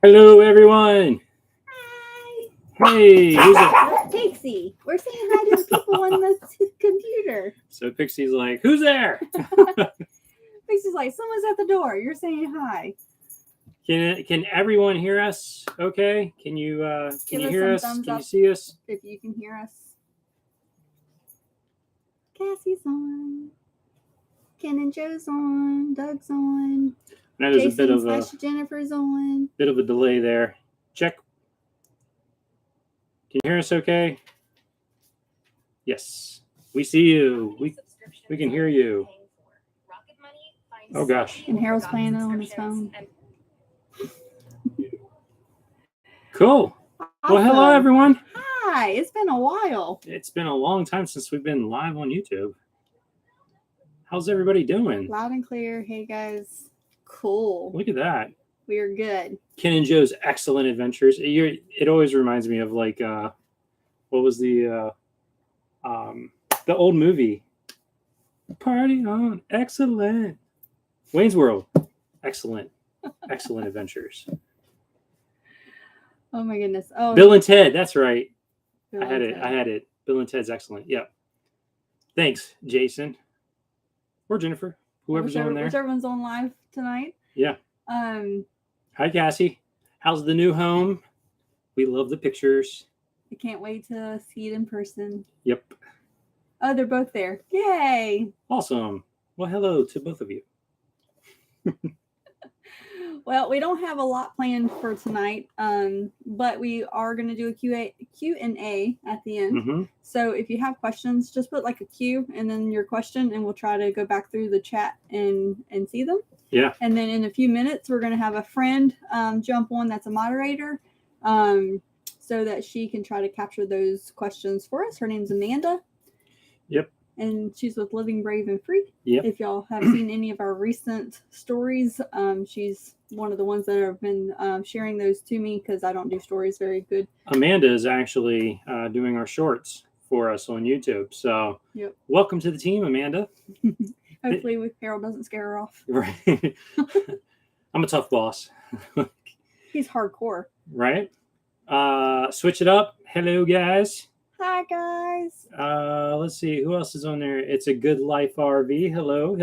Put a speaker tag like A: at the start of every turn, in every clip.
A: Hello, everyone.
B: Hi.
A: Hey, who's it?
B: That's Pixie. We're saying hi to the people on the computer.
A: So Pixie's like, who's there?
B: Pixie's like, someone's at the door. You're saying hi.
A: Can everyone hear us? Okay. Can you
B: Give us
A: hear
B: some
A: us?
B: thumbs
A: Can you
B: up.
A: see us?
B: If you can hear us. Cassie's on. Ken and Joe's on. Doug's on.
A: I know there's
B: Jason
A: a bit of a
B: Jennifer's on.
A: delay there. Check. Can you hear us? Okay. Yes, we see you. We can hear you. Oh gosh.
B: And Harold's playing it on his phone.
A: Cool.
B: Awesome.
A: Well, hello everyone.
B: Hi. It's been a while.
A: It's been a long time since we've been live on YouTube. How's everybody doing?
B: Loud and clear. Hey guys. Cool.
A: Look at that.
B: We are good.
A: Ken and Joe's Excellent Adventures. It always reminds me of like what was the old movie? Party on, excellent. Wayne's World, excellent adventures.
B: Oh my goodness. Oh,
A: Bill and Ted, that's right.
B: Bill
A: I had
B: and
A: it. Bill and Ted's excellent. Yep. Thanks, Jason or Jennifer, whoever's on there.
B: Whichever on live tonight.
A: Yeah. Hi, Cassie. How's the new home? We love the pictures.
B: I can't wait to see it in person.
A: Yep.
B: Oh, they're both there. Yay.
A: Awesome. Well, hello to both of you.
B: Well, we don't have a lot planned for tonight, but we are going to do a Q&A at the end.
A: Mm-hmm.
B: So if you have questions, just put like a Q and then your question, and we'll try to go back through the chat and see them.
A: Yeah.
B: And then in a few minutes, we're going to have a friend jump on that's a moderator so that she can try to capture those questions for us. Her name's Amanda.
A: Yep.
B: And she's with Living Brave and Free.
A: Yep.
B: If y'all have seen any of our recent stories, she's one of the ones that have been sharing those to me because I don't do stories very good.
A: Amanda is actually doing our shorts for us on YouTube. So
B: yep.
A: Welcome to the team, Amanda.
B: Hopefully Harold doesn't scare her off.
A: Right. I'm a tough boss.
B: He's hardcore.
A: Right. Switch it up. Hello, guys.
B: Hi, guys.
A: Let's see. Who else is on there? It's a Good Life RV. Hello.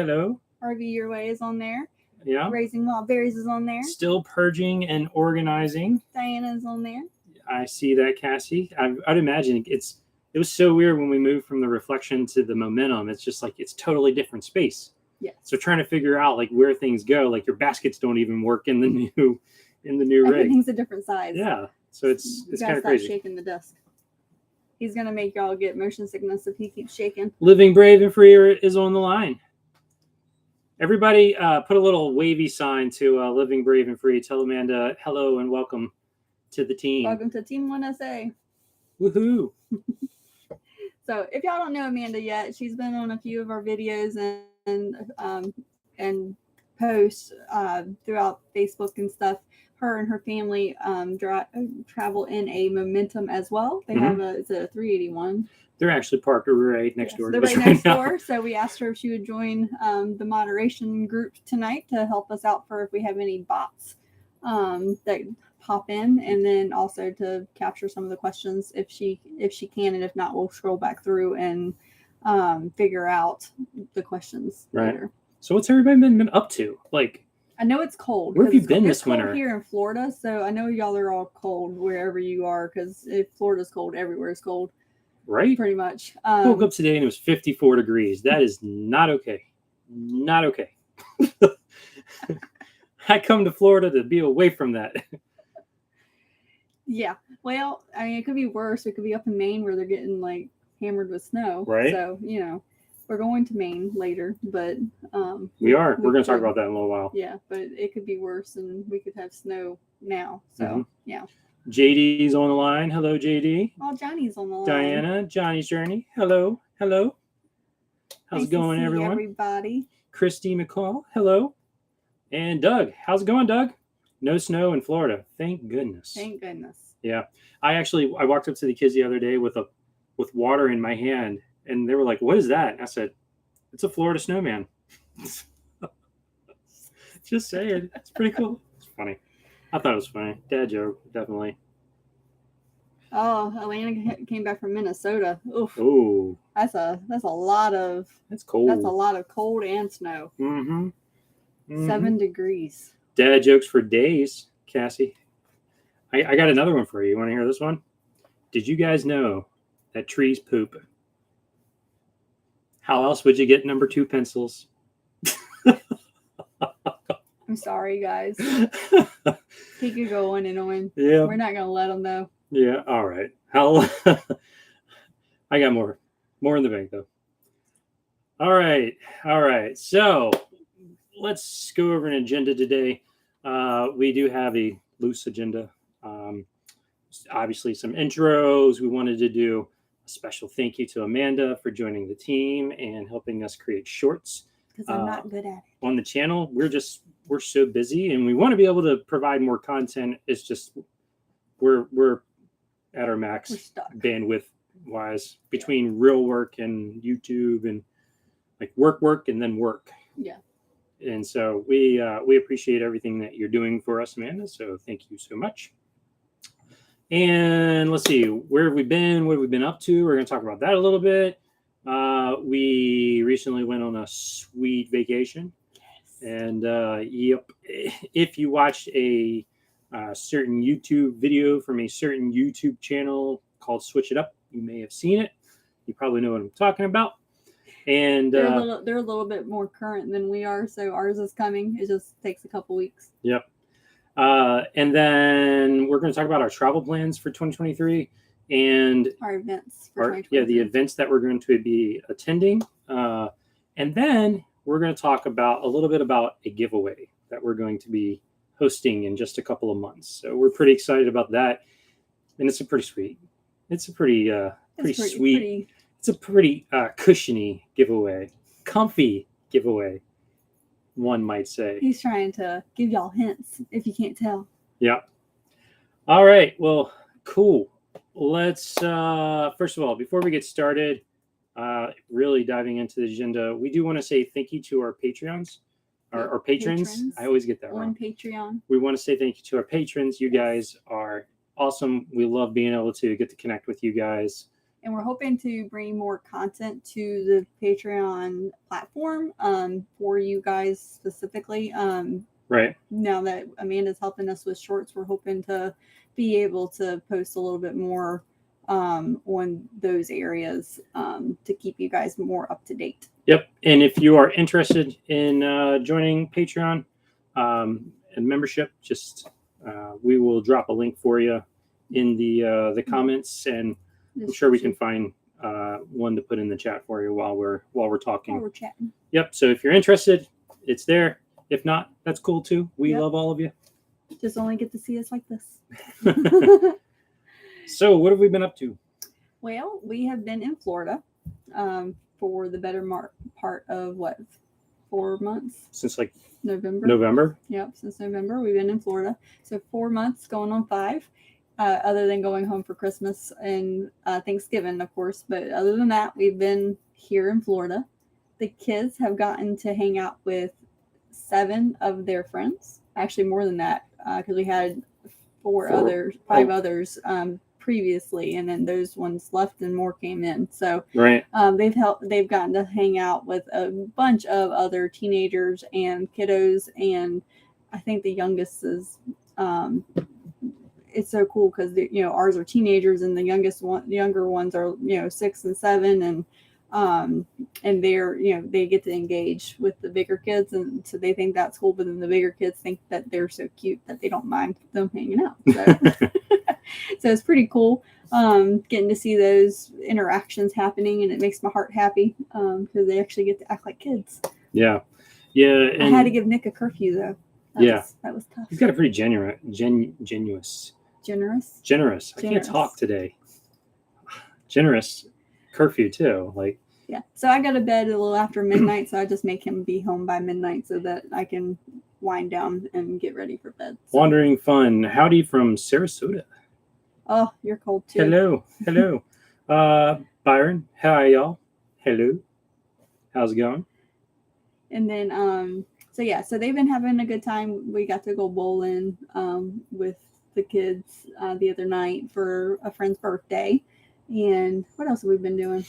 B: RV Your Way is on there.
A: Yeah.
B: Raising Wild Berries is on there.
A: Still purging and organizing.
B: Diana's on there.
A: I see that, Cassie. I'd imagine it was so weird when we moved from the reflection to the momentum. It's just like it's totally different space.
B: Yeah.
A: So trying to figure out like where things go, like your baskets don't even work in the new rig.
B: Everything's a different size.
A: Yeah. So it's kind of crazy.
B: Shaking the desk. He's gonna make y'all get motion sickness if he keeps shaking.
A: Living Brave and Free is on the line. Everybody, put a little wavy sign to Living Brave and Free. Tell Amanda hello and welcome to the team.
B: Welcome to Team 1SA.
A: Woohoo!
B: So if y'all don't know Amanda yet, she's been on a few of our videos and posts throughout Facebook and stuff. Her and her family travel in a Momentum as well. They have it's a 381.
A: They're actually parked right next door.
B: They're right next door. So we asked her if she would join the moderation group tonight to help us out for if we have any bots that pop in, and then also to capture some of the questions if she can, and if not, we'll scroll back through and figure out the questions later.
A: So what's everybody been up to? Like,
B: I know it's cold.
A: Where have you been this winter?
B: It's cold here in Florida, so I know y'all are all cold wherever you are, because if Florida's cold, everywhere is cold.
A: Right?
B: Pretty much.
A: I woke up today and it was 54 degrees. That is not okay. Not okay. I come to Florida to be away from that.
B: Yeah. Well, I mean, it could be worse. It could be up in Maine where they're getting like hammered with snow.
A: Right.
B: So, we're going to Maine later, but
A: we are. We're going to talk about that in a little while.
B: Yeah, but it could be worse, and we could have snow now. So yeah.
A: JD's on the line. Hello, JD.
B: Oh, Johnny's on the line.
A: Diana, Johnny's Journey. Hello. How's it going, everyone?
B: Everybody.
A: Christy McCall. Hello. And Doug. How's it going, Doug? No snow in Florida. Thank goodness.
B: Thank goodness.
A: Yeah. I walked up to the kids the other day with water in my hand, and they were like, "What is that?" And I said, "It's a Florida snowman." Just saying. It's pretty cool. It's funny. I thought it was funny. Dad joke, definitely.
B: Oh, Atlanta came back from Minnesota. Oof,
A: Oh,
B: that's a lot of
A: that's cold.
B: cold and snow.
A: Mm-hmm.
B: 7 degrees.
A: Dad jokes for days, Cassie. I got another one for you. You want to hear this one? Did you guys know that trees poop? How else would you get number 2 pencils?
B: I'm sorry, guys. He could go on and on.
A: Yeah.
B: We're not gonna let him though.
A: Yeah. All right. How? I got more in the bank though. All right. So let's go over an agenda today. We do have a loose agenda. Obviously, some intros. We wanted to do a special thank you to Amanda for joining the team and helping us create shorts.
B: Because I'm not good at it.
A: On the channel. We're so busy, and we want to be able to provide more content. It's just we're at our max bandwidth wise between real work and YouTube and like work and then work.
B: Yeah.
A: And so we appreciate everything that you're doing for us, Amanda. So thank you so much. And let's see, where have we been? What have we been up to? We're going to talk about that a little bit. We recently went on a sweet vacation. Yes. And yep, if you watched a certain YouTube video from a certain YouTube channel called Switch It Up, you may have seen it. You probably know what I'm talking about. And
B: they're a little bit more current than we are, so ours is coming. It just takes a couple weeks.
A: Yep. And then we're going to talk about our travel plans for 2023 and
B: our events for 2023.
A: Yeah, the events that we're going to be attending. And then we're going to talk about a little bit about a giveaway that we're going to be hosting in just a couple of months. So we're pretty excited about that. And it's a pretty sweet. It's a pretty sweet. It's a pretty cushiony giveaway. Comfy giveaway, one might say.
B: He's trying to give y'all hints if you can't tell.
A: Yeah. All right. Well, cool. Let's first of all, before we get started, really diving into the agenda, we do want to say thank you to our Patreons, our patrons. I always get that wrong.
B: On Patreon.
A: We want to say thank you to our patrons. You guys are awesome. We love being able to get to connect with you guys.
B: And we're hoping to bring more content to the Patreon platform for you guys specifically.
A: Right.
B: Now that Amanda's helping us with shorts, we're hoping to be able to post a little bit more on those areas to keep you guys more up to date.
A: Yep. And if you are interested in joining Patreon and membership, just we will drop a link for you in the comments, and I'm sure we can find one to put in the chat for you while we're talking.
B: While we're chatting.
A: Yep. So if you're interested, it's there. If not, that's cool too. We love all of you.
B: Just only get to see us like this.
A: So what have we been up to?
B: Well, we have been in Florida for the better part of 4 months?
A: Since like
B: November. Yep, since November. We've been in Florida. So 4 months going on 5. Other than going home for Christmas and Thanksgiving, of course. But other than that, we've been here in Florida. The kids have gotten to hang out with 7 of their friends. Actually, more than that, because we had 5 others previously, and then those ones left and more came in. So
A: right.
B: They've gotten to hang out with a bunch of other teenagers and kiddos, and I think the youngest is. It's so cool because ours are teenagers and the younger ones are 6 and 7, and they're they get to engage with the bigger kids, and so they think that's cool. But then the bigger kids think that they're so cute that they don't mind them hanging out. So, so it's pretty cool getting to see those interactions happening, and it makes my heart happy because they actually get to act like kids.
A: Yeah. And
B: I had to give Nick a curfew though. That was tough.
A: He's got a pretty generous. I can't talk today. Generous curfew too.
B: Yeah. So I go to bed a little after midnight, so I just make him be home by midnight so that I can wind down and get ready for bed. So.
A: Wandering Fun. Howdy from Sarasota.
B: Oh, you're cold too.
A: Hello. Byron, how are y'all? Hello. How's it going?
B: And then So yeah, so they've been having a good time. We got to go bowling with the kids the other night for a friend's birthday. And what else have we been doing?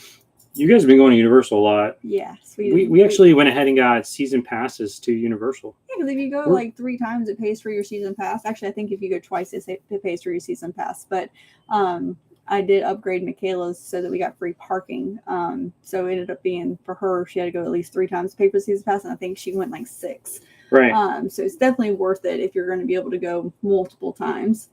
A: You guys have been going to Universal a lot.
B: Yes,
A: We actually went ahead and got season passes to Universal.
B: Yeah, because if you go like 3 times, it pays for your season pass. Actually, I think if you go twice, it pays for your season pass. But I did upgrade Michaela's so that we got free parking. So it ended up being for her, she had to go at least 3 times to pay for the season pass, and I think she went like 6.
A: Right.
B: So it's definitely worth it if you're going to be able to go multiple times.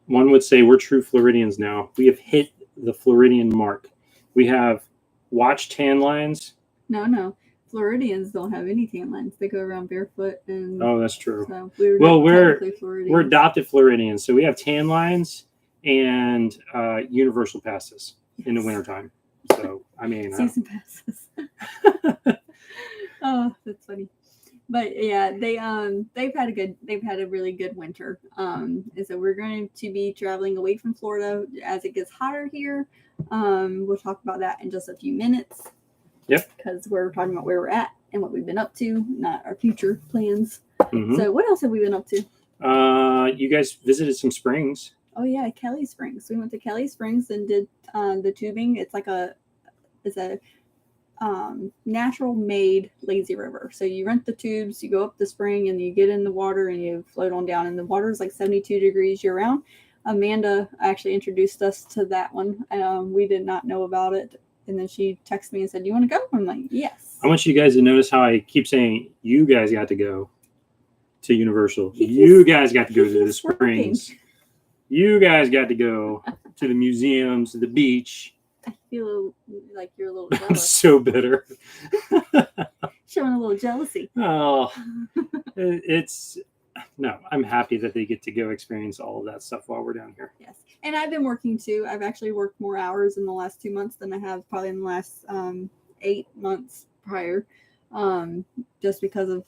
A: One would say we're true Floridians now. We have hit the Floridian mark. We have watched tan lines.
B: No. Floridians don't have any tan lines. They go around barefoot. And
A: oh, that's true.
B: So
A: we're adopted Floridians. So we have tan lines and universal passes in the wintertime. So, I mean.
B: Season passes. Oh, that's funny. But yeah, they've had a really good winter. And so we're going to be traveling away from Florida as it gets hotter here. We'll talk about that in just a few minutes.
A: Yep.
B: Because we're talking about where we're at and what we've been up to, not our future plans.
A: Mm-hmm.
B: So what else have we been up to?
A: You guys visited some springs.
B: Oh yeah, Kelly Springs. We went to Kelly Springs and did the tubing. It's a natural made lazy river. So you rent the tubes, you go up the spring, and you get in the water and you float on down. And the water is like 72 degrees year round. Amanda actually introduced us to that one. We did not know about it. And then she texted me and said, "You want to go?" I'm like, "Yes."
A: I want you guys to notice how I keep saying, you guys got to go to Universal. You guys got to go to the springs. You guys got to go to the museums, the beach.
B: I feel like you're a little jealous.
A: I'm so bitter.
B: Showing a little jealousy.
A: Oh, no, I'm happy that they get to go experience all of that stuff while we're down here.
B: Yes. And I've been working too. I've actually worked more hours in the last 2 months than I have probably in the last 8 months prior, just because of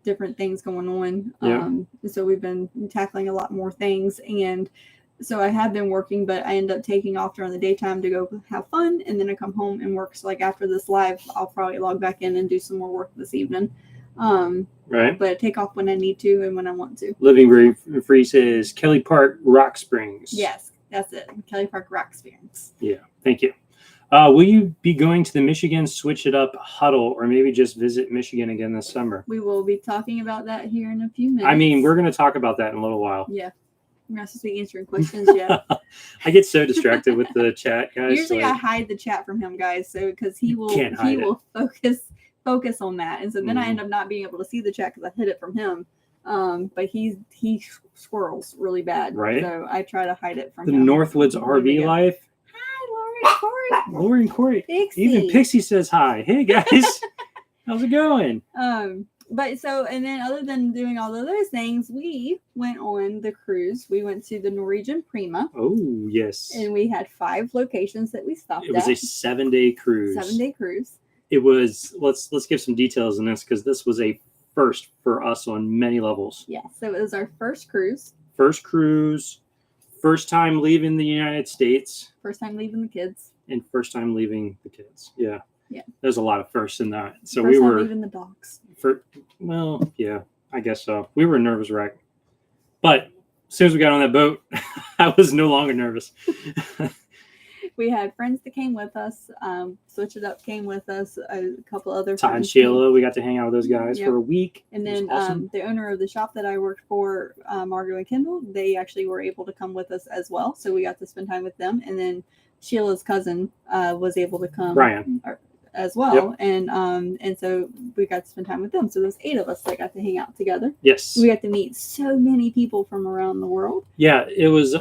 B: different things going on.
A: Yeah.
B: So we've been tackling a lot more things. And so I have been working, but I end up taking off during the daytime to go have fun. And then I come home and work. So like after this live, I'll probably log back in and do some more work this evening.
A: Right.
B: But I take off when I need to and when I want to.
A: Living Free says Kelly Park Rock Springs.
B: Yes, that's it. Kelly Park Rock Springs.
A: Yeah, thank you. Will you be going to the Michigan Switch It Up huddle, or maybe just visit Michigan again this summer?
B: We will be talking about that here in a few minutes.
A: I mean, we're going to talk about that in a little while.
B: Yeah. We're not supposed to be answering questions yet.
A: I get so distracted with the chat, guys.
B: Usually I hide the chat from him, guys, so because he will focus on that. And so then I end up not being able to see the chat because I hid it from him. But he squirrels really bad.
A: Right.
B: So I try to hide it from
A: the
B: him.
A: Northwoods RV Life.
B: Hi,
A: Lori and Corey.
B: Pixie.
A: Even Pixie says hi. Hey guys. How's it going?
B: But so, and then other than doing all of those things, we went on the cruise. We went to the Norwegian Prima.
A: Oh, yes.
B: And we had 5 locations that we stopped at.
A: It was a 7-day cruise.
B: 7-day cruise.
A: It was, let's give some details in this because this was a first for us on many levels.
B: Yeah, so it was our first cruise.
A: First cruise, first time leaving the United States.
B: First time leaving the kids.
A: And first time leaving the kids. Yeah.
B: Yeah.
A: There's a lot of firsts in that. So
B: first
A: we
B: time
A: were
B: leaving the dogs.
A: Well, yeah, I guess so. We were a nervous wreck. But as soon as we got on that boat, I was no longer nervous.
B: We had friends that came with us. Switch It Up came with us. A couple other
A: Todd and
B: friends
A: Sheila, we got to hang out with those guys
B: Yep.
A: for a week.
B: And
A: It was
B: then
A: awesome.
B: the owner of the shop that I worked for, Margot and Kendall, they actually were able to come with us as well. So we got to spend time with them. And then Sheila's cousin was able to come.
A: Brian.
B: As well. Yep. And so we got to spend time with them. So there's 8 of us that got to hang out together.
A: Yes.
B: We got to meet so many people from around the world.
A: Yeah, it was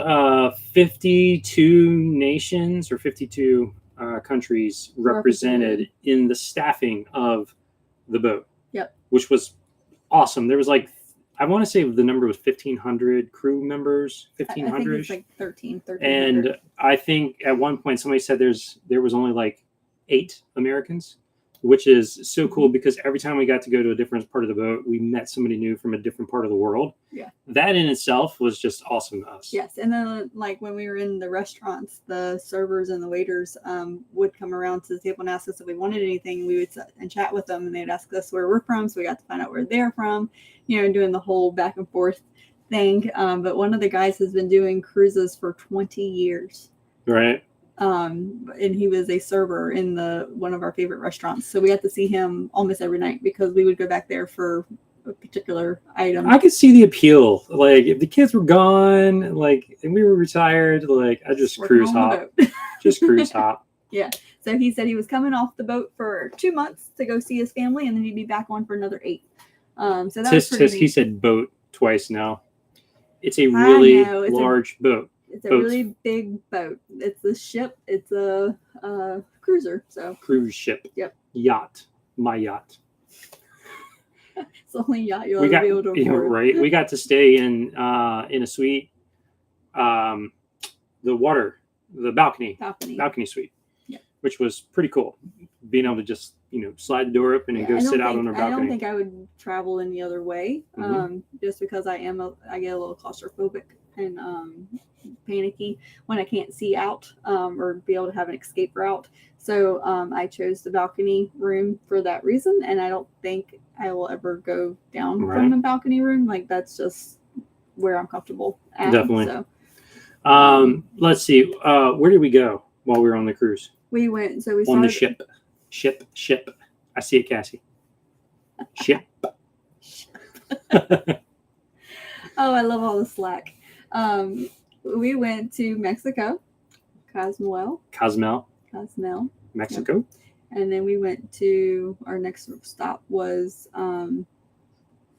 A: 52 nations or 52 countries represented in the staffing of the boat.
B: Yep.
A: Which was awesome. There was like, I want to say the number was 1,500 crew members, 1,500.
B: I think it's like 1300.
A: And I think at one point somebody said there was only like 8 Americans. which is so cool because every time we got to go to a different part of the boat, we met somebody new from a different part of the world.
B: Yeah.
A: That in itself was just awesome to us.
B: Yes. And then like when we were in the restaurants, the servers and the waiters would come around to the table and ask us if we wanted anything. We would sit and chat with them and they'd ask us where we're from. So we got to find out where they're from, doing the whole back and forth thing. But one of the guys has been doing cruises for 20 years.
A: Right.
B: And he was a server in one of our favorite restaurants. So we had to see him almost every night because we would go back there for a particular item.
A: I could see the appeal. Like if the kids were gone, like and we were retired, like I just cruise hop. Just cruise hop.
B: Yeah. So he said he was coming off the boat for 2 months to go see his family, and then he'd be back on for another 8. So that was pretty neat.
A: He said boat twice now. It's a really large boat.
B: It's a really big boat. It's a ship. It's a cruiser. So
A: cruise ship.
B: Yep.
A: Yacht. My yacht.
B: It's the only yacht you'll ever be able to afford.
A: Right. We got to stay in a suite. The balcony suite.
B: Yeah.
A: Which was pretty cool. Being able to just slide the door open and go sit out on our balcony.
B: I don't think I would travel any other way. Just because I get a little claustrophobic and panicky when I can't see out or be able to have an escape route. So I chose the balcony room for that reason, and I don't think I will ever go down from the balcony room. Like that's just where I'm comfortable at.
A: Definitely.
B: So,
A: let's see. Where did we go while we were on the cruise?
B: We went. So we
A: on the ship. Ship. I see it, Cassie. Ship.
B: Oh, I love all the slack. We went to Mexico, Cozumel,
A: Mexico.
B: Yep. And then we went to our next stop was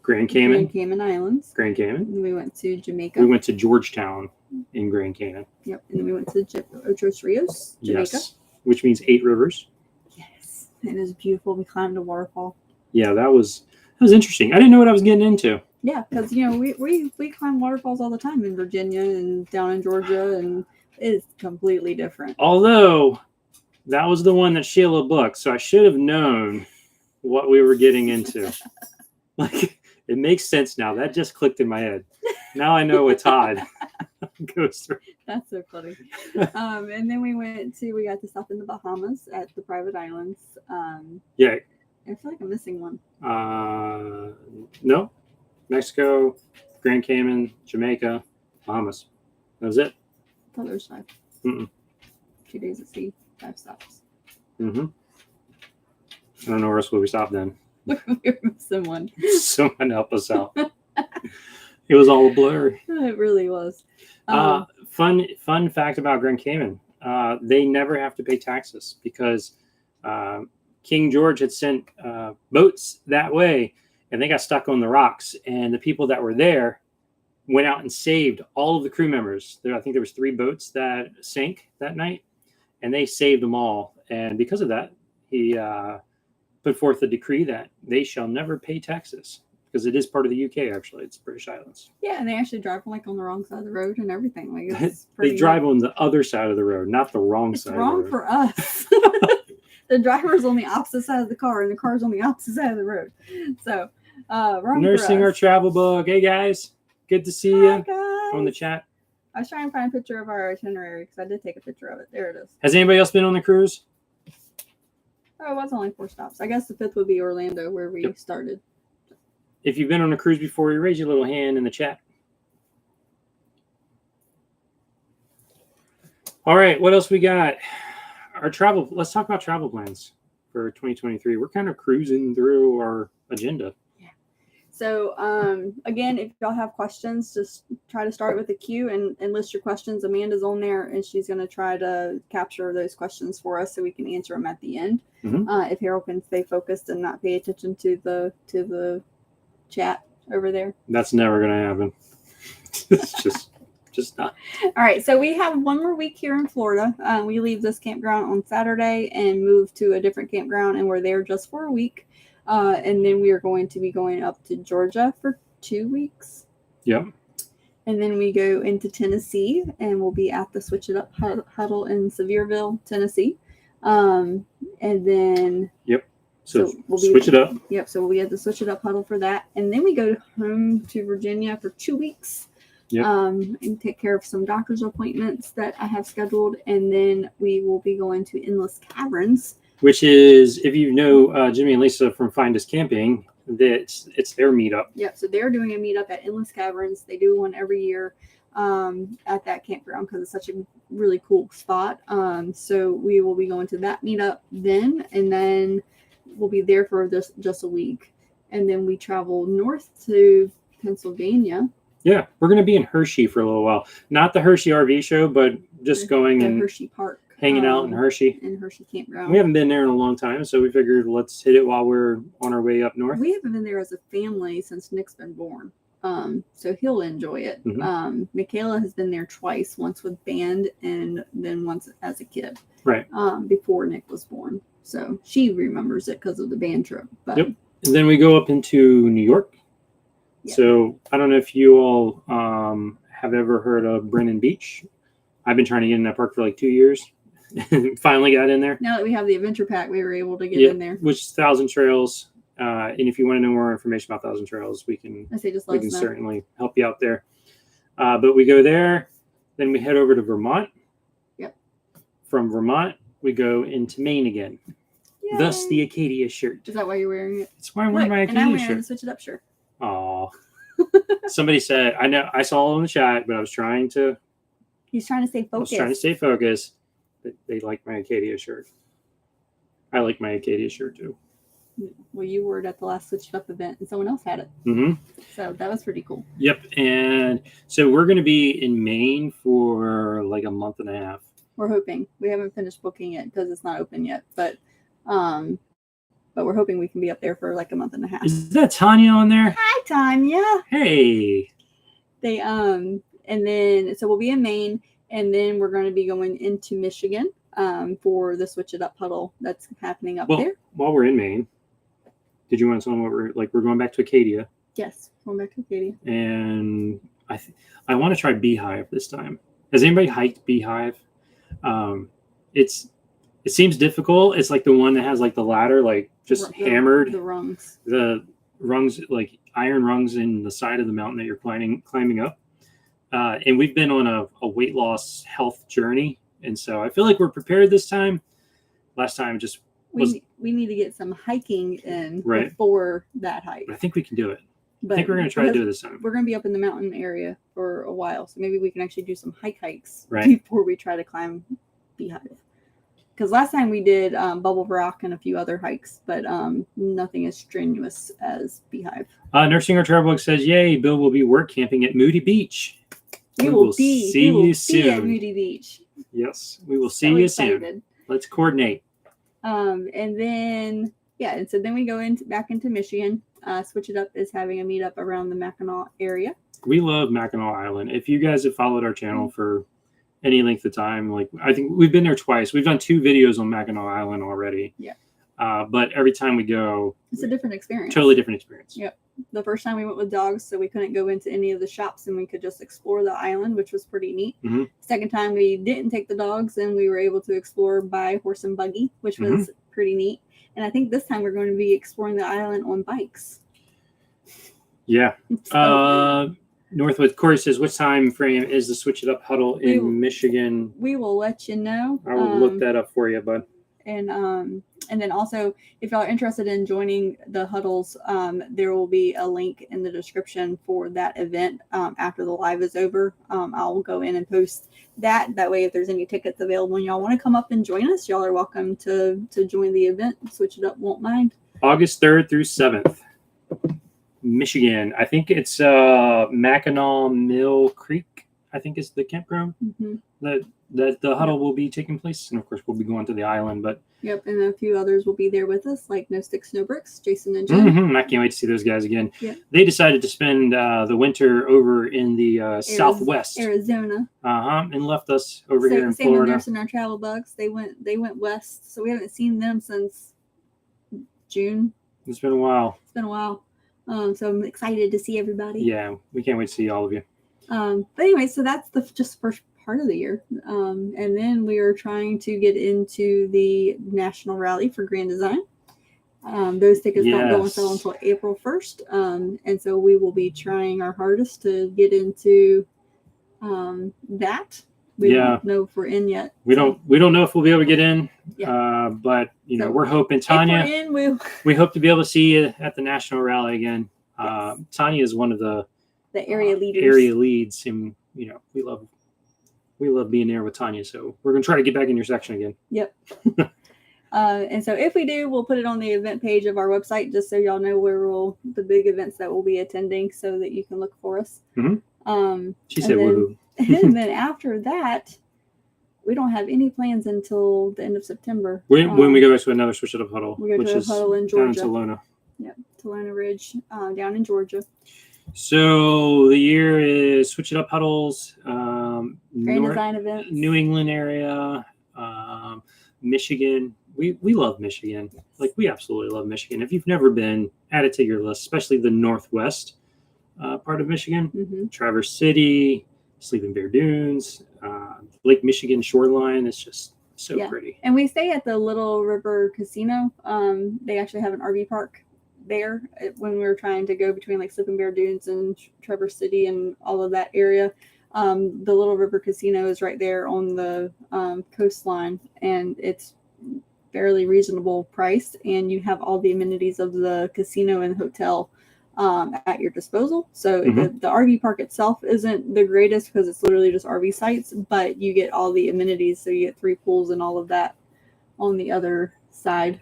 A: Grand Cayman
B: Islands.
A: Grand Cayman.
B: And we went to Jamaica.
A: We went to Georgetown in Grand Cayman.
B: Yep. And then we went to Ochos Rios, Jamaica.
A: Yes, which means 8 rivers.
B: Yes, it was beautiful. We climbed a waterfall.
A: Yeah, that was interesting. I didn't know what I was getting into.
B: Yeah, because we climb waterfalls all the time in Virginia and down in Georgia, and it's completely different.
A: Although that was the one that Sheila booked, so I should have known what we were getting into. Like it makes sense now. That just clicked in my head. Now I know what Todd goes through.
B: That's so funny. And then we got to stop in the Bahamas at the private islands.
A: Yeah.
B: I feel like I'm missing one.
A: No. Mexico, Grand Cayman, Jamaica, Bahamas. That was it.
B: I thought there was 5. 2 days at sea, 5 stops.
A: I don't know where else would we stop then.
B: We were missing one.
A: Someone help us out. It was all a blur.
B: It really was.
A: Fun fact about Grand Cayman. They never have to pay taxes because King George had sent boats that way, and they got stuck on the rocks. And the people that were there went out and saved all of the crew members. I think there was 3 boats that sank that night, and they saved them all. And because of that, he put forth a decree that they shall never pay taxes because it is part of the UK. Actually, it's British Islands.
B: Yeah, and they actually drive on the wrong side of the road and everything. Like
A: they drive on the other side of the road, not the wrong side.
B: It's wrong for us. The driver's on the opposite side of the car, and the car's on the opposite side of the road. So, wrong
A: Nursing
B: for
A: our
B: us.
A: travel book. Hey guys, good to see you on the chat.
B: I was trying to find a picture of our itinerary because I did take a picture of it. There it is.
A: Has anybody else been on the cruise?
B: Oh, it was only 4 stops. I guess the 5th would be Orlando, where we started.
A: If you've been on a cruise before, you raise your little hand in the chat. All right, what else we got? Our travel. Let's talk about travel plans for 2023. We're kind of cruising through our agenda.
B: Yeah. So again, if y'all have questions, just try to start with a queue and list your questions. Amanda's on there, and she's going to try to capture those questions for us so we can answer them at the end. If Harold can stay focused and not pay attention to the chat over there.
A: That's never going to happen. It's just not.
B: All right, so we have 1 more week here in Florida. We leave this campground on Saturday and move to a different campground, and we're there just for a week. And then we are going to be going up to Georgia for 2 weeks.
A: Yep.
B: And then we go into Tennessee, and we'll be at the Switch It Up huddle in Sevierville, Tennessee. And then
A: So switch it up.
B: Yep. So we had the switch it up huddle for that, and then we go home to Virginia for 2 weeks.
A: Yep.
B: And take care of some doctor's appointments that I have scheduled, and then we will be going to Endless Caverns,
A: which is, if you know Jimmy and Lisa from Find Us Camping, it's their meetup.
B: Yep. So they're doing a meetup at Endless Caverns. They do one every year at that campground because it's such a really cool spot. So we will be going to that meetup then, and then we'll be there for just a week, and then we travel north to Pennsylvania.
A: Yeah, we're going to be in Hershey for a little while. Not the Hershey RV show, but just going and
B: Hershey Park,
A: hanging out in Hershey.
B: In Hershey Campground.
A: We haven't been there in a long time, so we figured let's hit it while we're on our way up north.
B: We haven't been there as a family since Nick's been born, so he'll enjoy it.
A: Mm-hmm.
B: Michaela has been there twice, once with band and then once as a kid.
A: Right.
B: Before Nick was born, so she remembers it because of the band trip. But,
A: yep. And then we go up into New York. Yeah. So I don't know if you all have ever heard of Brennan Beach. I've been trying to get in that park for like 2 years. Finally got in there.
B: Now that we have the adventure pack, we were able to get in there.
A: Which is 1,000 Trails. And if you want to know more information about 1,000 Trails, we can certainly help you out there. But we go there, then we head over to Vermont.
B: Yep.
A: From Vermont, we go into Maine again. Yay. Thus the Acadia shirt.
B: Is that why you're wearing it?
A: That's why I'm wearing my Acadia
B: shirt. And I'm wearing
A: shirt.
B: the Switch It Up shirt.
A: Oh, somebody said, I know, I saw it in the chat, but I was trying to.
B: He's trying to stay focused.
A: I was trying to stay focused. But they like my Acadia shirt. I like my Acadia shirt too.
B: Well, you were at the last Switch It Up event, and someone else had it.
A: Mm-hmm.
B: So that was pretty cool.
A: Yep, and so we're going to be in Maine for like a month and a half.
B: We're hoping. We haven't finished booking it because it's not open yet, but we're hoping we can be up there for like a month and a half.
A: Is that Tanya on there?
B: Hi, Tanya.
A: Hey.
B: They and then so we'll be in Maine, and then we're going to be going into Michigan for the Switch It Up huddle that's happening up there.
A: While we're in Maine, did you want to tell them what we're going back to Acadia?
B: Yes, going back to Acadia.
A: And I want to try Beehive this time. Has anybody hiked Beehive? It seems difficult. It's like the one that has like the ladder, like just hammered.
B: The rungs.
A: The rungs, like iron rungs in the side of the mountain that you're climbing up. And we've been on a weight loss health journey. And so I feel like we're prepared this time. Last time just was...
B: We need to get some hiking in
A: right
B: before that hike.
A: I think we can do it. I think we're going to try to do it this time.
B: We're going to be up in the mountain area for a while. So maybe we can actually do some hikes
A: right
B: before we try to climb Beehive. Because last time we did Bubble Rock and a few other hikes, but nothing as strenuous as Beehive.
A: Nursing Our Travel Book says, yay, Bill will be work camping at Moody Beach. We will see you soon.
B: At Moody Beach.
A: Yes, we will see you soon. Let's coordinate.
B: And then, and so then we go back into Michigan. Switch It Up is having a meetup around the Mackinac area.
A: We love Mackinac Island. If you guys have followed our channel for any length of time, like I think we've been there twice. We've done 2 videos on Mackinac Island already.
B: Yeah.
A: But every time we go,
B: it's a different experience.
A: Totally different experience.
B: Yep. The first time we went with dogs, so we couldn't go into any of the shops, and we could just explore the island, which was pretty neat.
A: Mm-hmm.
B: Second time we didn't take the dogs, and we were able to explore by horse and buggy, which was pretty neat. And I think this time we're going to be exploring the island on bikes.
A: Yeah. Northwood Corey says, what time frame is the Switch It Up huddle in Michigan?
B: We will let you know.
A: I will look that up for you, bud.
B: And then also, if y'all are interested in joining the huddles, there will be a link in the description for that event after the live is over. I'll go in and post that. That way, if there's any tickets available and y'all want to come up and join us, y'all are welcome to join the event. Switch It Up won't mind. August
A: 3rd through 7th. Michigan. I think it's Mackinac Mill Creek, I think is the campground.
B: Mm-hmm.
A: That the huddle will be taking place. And of course, we'll be going to the island. But
B: yep, and a few others will be there with us, like No Sticks, No Bricks, Jason and Jim.
A: Mm-hmm. I can't wait to see those guys again. Yep. They decided to spend the winter over in the southwest.
B: Arizona.
A: And left us over here in
B: same
A: Florida.
B: With Nursing Our Travel Bugs. They went west, so we haven't seen them since June.
A: It's been a while.
B: So I'm excited to see everybody.
A: Yeah, we can't wait to see all of you.
B: But anyway, so that's the just first part of the year. And then we are trying to get into the National Rally for Grand Design. Those tickets don't go on
A: Yes.
B: sale until April 1st. And so we will be trying our hardest to get into that. We don't know if we're in yet.
A: We don't know if we'll be able to get in.
B: Yeah.
A: But
B: So
A: we're hoping,
B: if we're
A: Tanya.
B: in,
A: we hope to be able to see you at the national rally again. Yes. Tanya is one of the
B: area leaders.
A: Area leads, and we love being there with Tanya. So we're gonna try to get back in your section again.
B: Yep. And so if we do, we'll put it on the event page of our website, just so y'all know where the big events that we'll be attending, so that you can look for us.
A: Mm-hmm. She said woohoo.
B: And then after that, we don't have any plans until the end of September.
A: When we go to another Switch It Up huddle,
B: we go
A: which
B: to a
A: is
B: huddle in Georgia.
A: Down in Salona.
B: Yep, Salona Ridge, down in Georgia.
A: So the year is Switch It Up huddles,
B: Grand Design events,
A: New England area, Michigan. We love Michigan. Like, we absolutely love Michigan. If you've never been, add it to your list, especially the northwest part of Michigan.
B: Mm-hmm.
A: Traverse City, Sleeping Bear Dunes, Lake Michigan shoreline. It's just so pretty.
B: And we stay at the Little River Casino. They actually have an RV park there when we were trying to go between like Sleeping Bear Dunes and Traverse City and all of that area. The Little River Casino is right there on the coastline, and it's fairly reasonable price, and you have all the amenities of the casino and hotel at your disposal. So the RV park itself isn't the greatest because it's literally just RV sites, but you get all the amenities. So you get 3 pools and all of that on the other side.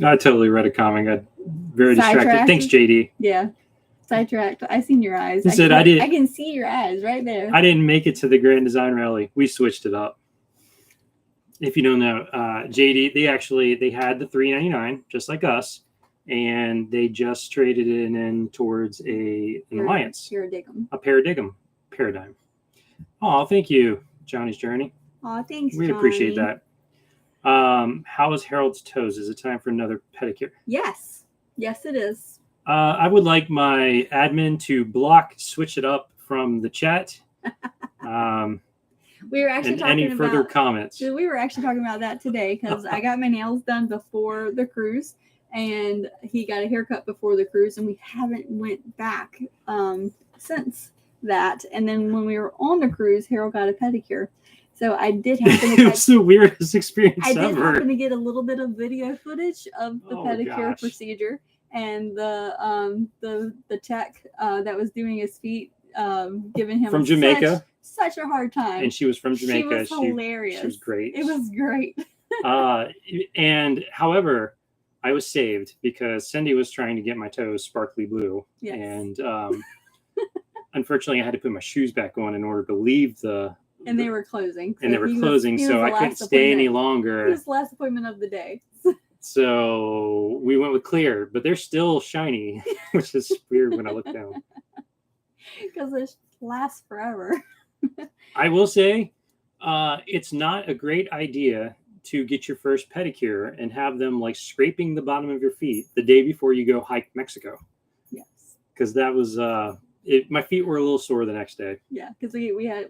A: I totally read a comment. I got very distracted. Thanks, JD.
B: Yeah. Sidetracked. I seen your eyes.
A: I
B: can see your eyes right there.
A: I didn't make it to the Grand Design Rally. We switched it up. If you don't know, JD, they had the $3.99 just like us, and they just traded it in towards an alliance, a paradigm. Oh, thank you, Johnny's Journey.
B: Oh, thanks.
A: We appreciate that. How is Harold's toes? Is it time for another pedicure?
B: Yes, it is.
A: I would like my admin to block Switch It Up from the chat.
B: We were actually talking
A: any
B: about
A: further comments.
B: We were actually talking about that today because I got my nails done before the cruise, and he got a haircut before the cruise, and we haven't went back since that. And then when we were on the cruise, Harold got a pedicure. So I did happen to
A: it was the weirdest experience ever.
B: I did happen to get a little bit of video footage of the pedicure procedure, and the tech that was doing his feet giving him
A: from Jamaica.
B: Such a hard time.
A: And she was from Jamaica.
B: She was hilarious.
A: She was great.
B: It was great.
A: And however, I was saved because Cindy was trying to get my toes sparkly blue.
B: Yes.
A: And unfortunately, I had to put my shoes back on in order to leave
B: and they were closing.
A: So I couldn't stay any longer.
B: It was the last appointment of the day.
A: So we went with clear, but they're still shiny, which is weird when I look down.
B: Because it lasts forever.
A: I will say, it's not a great idea to get your first pedicure and have them like scraping the bottom of your feet the day before you go hike Mexico.
B: Yes.
A: Because that was my feet were a little sore the next day.
B: Yeah, because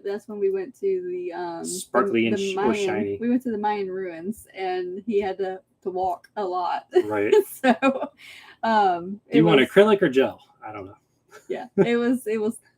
B: that's when we went to the
A: sparkly and
B: Mayan,
A: shiny.
B: We went to the Mayan ruins, and he had to walk a lot.
A: Right.
B: So
A: do you want acrylic or gel? I don't know.
B: Yeah, it was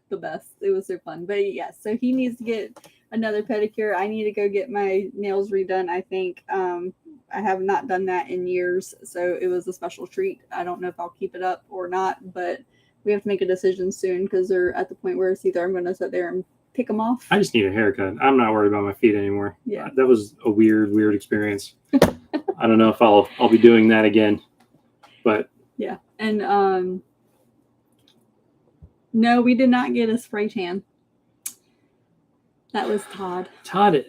B: the best. It was so fun. But yes, so he needs to get another pedicure. I need to go get my nails redone. I think I have not done that in years, so it was a special treat. I don't know if I'll keep it up or not, but we have to make a decision soon because they're at the point where it's either I'm going to sit there and pick them off.
A: I just need a haircut. I'm not worried about my feet anymore.
B: Yeah,
A: that was a weird experience. I don't know if I'll be doing that again, but
B: yeah. And no, we did not get a spray tan. That was Todd.
A: Todd,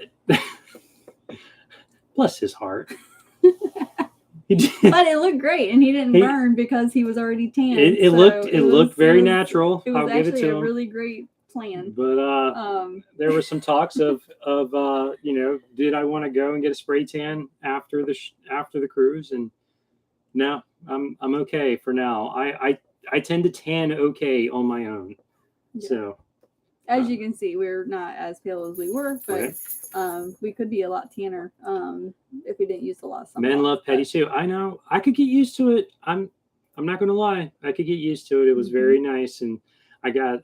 A: bless his heart.
B: But it looked great, and he didn't burn because he was already tan.
A: It looked very natural.
B: It was
A: I'll give it to him.
B: A really great plan.
A: But there were some talks of did I want to go and get a spray tan after the cruise? And no, I'm okay for now. I tend to tan okay on my own. Yeah. So
B: As you can see, we're not as pale as we were, but
A: Right.
B: we could be a lot tanner if we didn't use a lot of sunblock.
A: Men love petty too. I know. I could get used to it. I'm not gonna lie. I could get used to it. It was very nice, and I got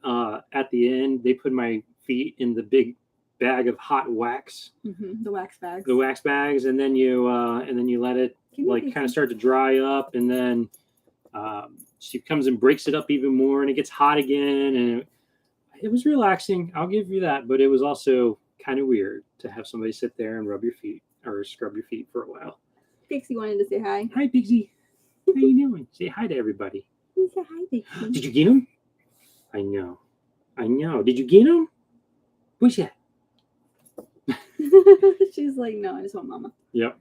A: at the end they put my feet in the big bag of hot wax,
B: The wax bags.
A: the wax bags, and then you let it like kind of start to dry up, and then she comes and breaks it up even more, and it gets hot again, and it was relaxing. I'll give you that, but it was also kind of weird to have somebody sit there and rub your feet or scrub your feet for a while.
B: Pixie wanted to say hi.
A: Hi, Pixie. How you doing? Say hi to everybody.
B: Say hi, Pixie.
A: Did you get him? I know. Did you get him? What's that?
B: She's like, no, I just want mama.
A: Yep.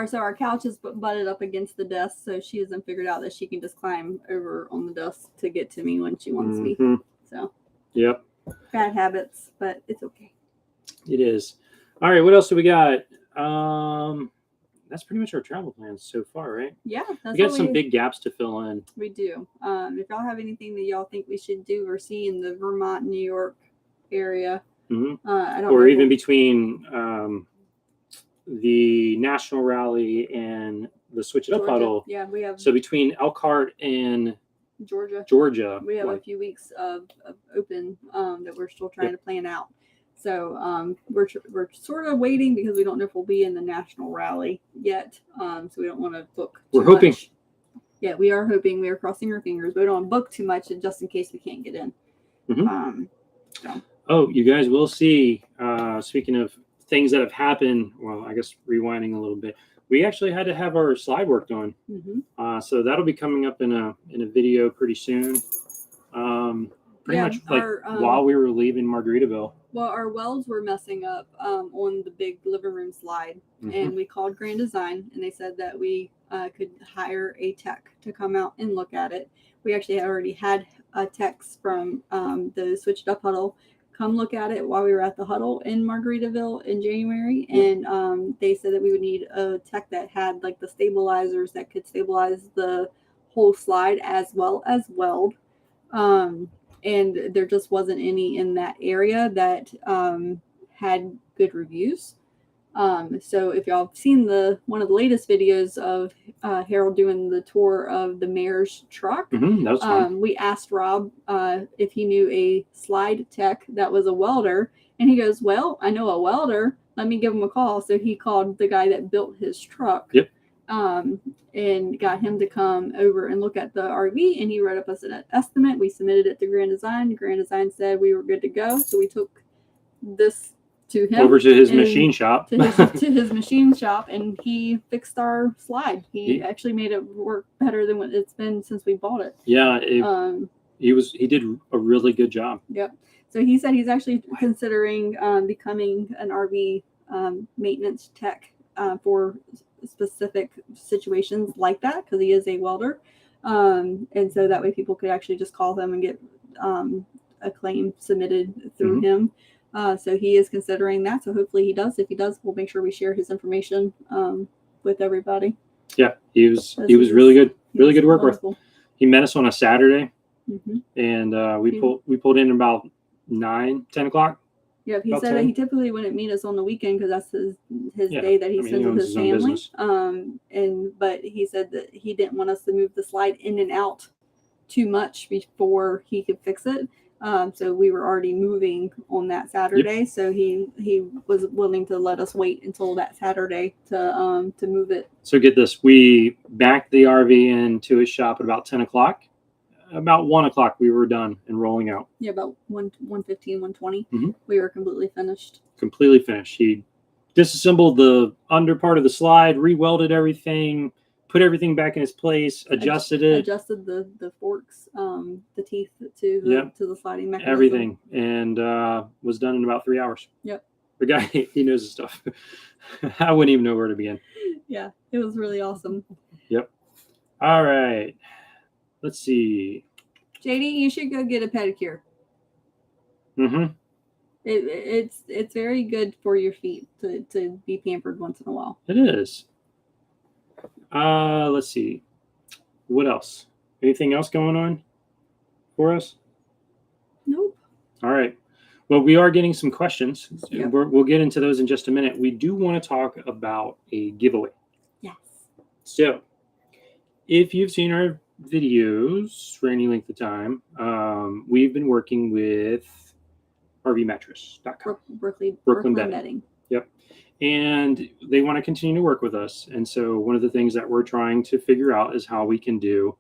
B: So our couch is butted up against the desk, so she hasn't figured out that she can just climb over on the desk to get to me when she wants me. So.
A: Yep.
B: Bad habits, but it's okay.
A: It is. All right. What else do we got? That's pretty much our travel plans so far, right?
B: Yeah.
A: We got some big gaps to fill in.
B: We do. If y'all have anything that y'all think we should do or see in the Vermont, New York area, I don't
A: or
B: know
A: even between the national rally and the Switch It Up Huddle.
B: Yeah, we have.
A: So between Elkhart and
B: Georgia, we have a few weeks of open that we're still trying to plan out. So we're sort of waiting because we don't know if we'll be in the national rally yet. So we don't want to book.
A: We're hoping.
B: Much. Yeah, we are hoping. We are crossing our fingers, but we don't want to book too much just in case we can't get in.
A: Oh, you guys will see. Speaking of things that have happened, well, I guess rewinding a little bit, we actually had to have our slide worked on. So that'll be coming up in a video pretty soon. Pretty much like while we were leaving Margaritaville.
B: Well, our welds were messing up on the big living room slide, and we called Grand Design, and they said that we could hire a tech to come out and look at it. We actually already had techs from the Switch It Up Huddle come look at it while we were at the huddle in Margaritaville in January, and they said that we would need a tech that had like the stabilizers that could stabilize the whole slide as well as weld. And there just wasn't any in that area that had good reviews. So if y'all have seen one of the latest videos of Harold doing the tour of the mayor's truck,
A: that was fun.
B: We asked Rob if he knew a slide tech that was a welder, and he goes, "Well, I know a welder. Let me give him a call." So he called the guy that built his truck.
A: Yep.
B: And got him to come over and look at the RV, and he wrote up us an estimate. We submitted it to Grand Design. Grand Design said we were good to go, so we took this to him
A: over to his machine shop.
B: to his machine shop, and he fixed our slide. He actually made it work better than what it's been since we bought it.
A: Yeah, he did a really good job.
B: Yep. So he said he's actually considering becoming an RV maintenance tech for specific situations like that, because he is a welder, and so that way people could actually just call him and get a claim submitted through him. So he is considering that, so hopefully he does. If he does, we'll make sure we share his information with everybody.
A: Yeah, he was really good, really good work with. He met us on a Saturday, and we pulled in about 9-10 o'clock.
B: Yeah, he said that he typically wouldn't meet us on the weekend because that's his day that he spends with his family. But he said that he didn't want us to move the slide in and out too much before he could fix it. So we were already moving on that Saturday. So he was willing to let us wait until that Saturday to move it.
A: So get this, we backed the RV into his shop at about 10 o'clock. About 1 o'clock, we were done and rolling out.
B: Yeah, about 1:15, 1:20. We were completely finished.
A: Completely finished. He disassembled the under part of the slide, re-welded everything, put everything back in its place, adjusted
B: the forks, the teeth to the sliding mechanism.
A: Everything, and was done in about 3 hours.
B: Yep.
A: The guy, he knows his stuff. I wouldn't even know where to begin.
B: Yeah, it was really awesome.
A: Yep. All right. Let's see.
B: JD, you should go get a pedicure. It's very good for your feet to be pampered once in a while.
A: It is. Let's see. What else? Anything else going on for us?
B: Nope.
A: All right. Well, we are getting some questions.
B: Yep.
A: We'll get into those in just a minute. We do want to talk about a giveaway.
B: Yes.
A: So, if you've seen our videos for any length of time, we've been working with RVmattress.com.
B: Brooklyn Bedding.
A: Yep. And they want to continue to work with us. And so one of the things that we're trying to figure out is how we can do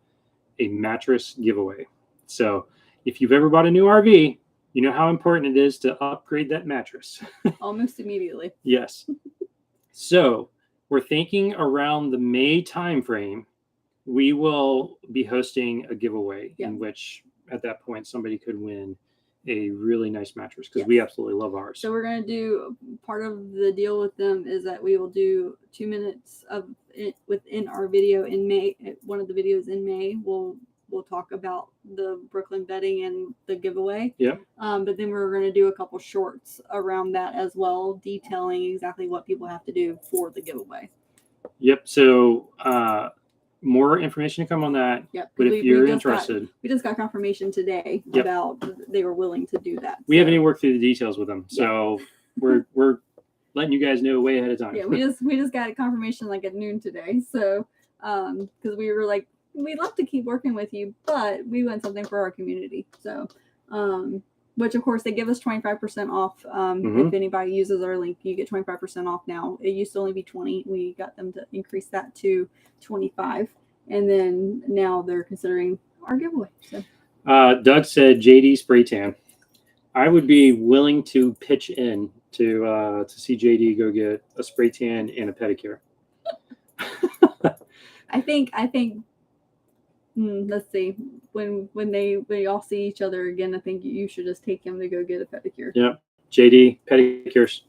A: a mattress giveaway. So if you've ever bought a new RV, you know how important it is to upgrade that mattress.
B: Almost immediately.
A: Yes. So we're thinking around the May timeframe, we will be hosting a giveaway in which at that point somebody could win a really nice mattress because we absolutely love ours.
B: So we're going to do, part of the deal with them is that we will do 2 minutes of it within our video in May. One of the videos in May, we'll talk about the Brooklyn Bedding and the giveaway.
A: Yep.
B: But then we're going to do a couple shorts around that as well, detailing exactly what people have to do for the giveaway.
A: Yep. So more information to come on that.
B: Yep.
A: But if you're interested,
B: we just got confirmation today about they were willing to do that.
A: We haven't even worked through the details with them, so we're letting you guys know way ahead of time.
B: Yeah, we just got a confirmation like at noon today. So because we were like, we'd love to keep working with you, but we want something for our community. So which of course they give us 25% off. If anybody uses our link, you get 25% off now. It used to only be 20. We got them to increase that to 25. And then now they're considering our giveaway. So
A: Doug said JD spray tan. I would be willing to pitch in to see JD go get a spray tan and a pedicure.
B: I think let's see, when they all see each other again, I think you should just take him to go get a pedicure.
A: Yep. JD pedicures.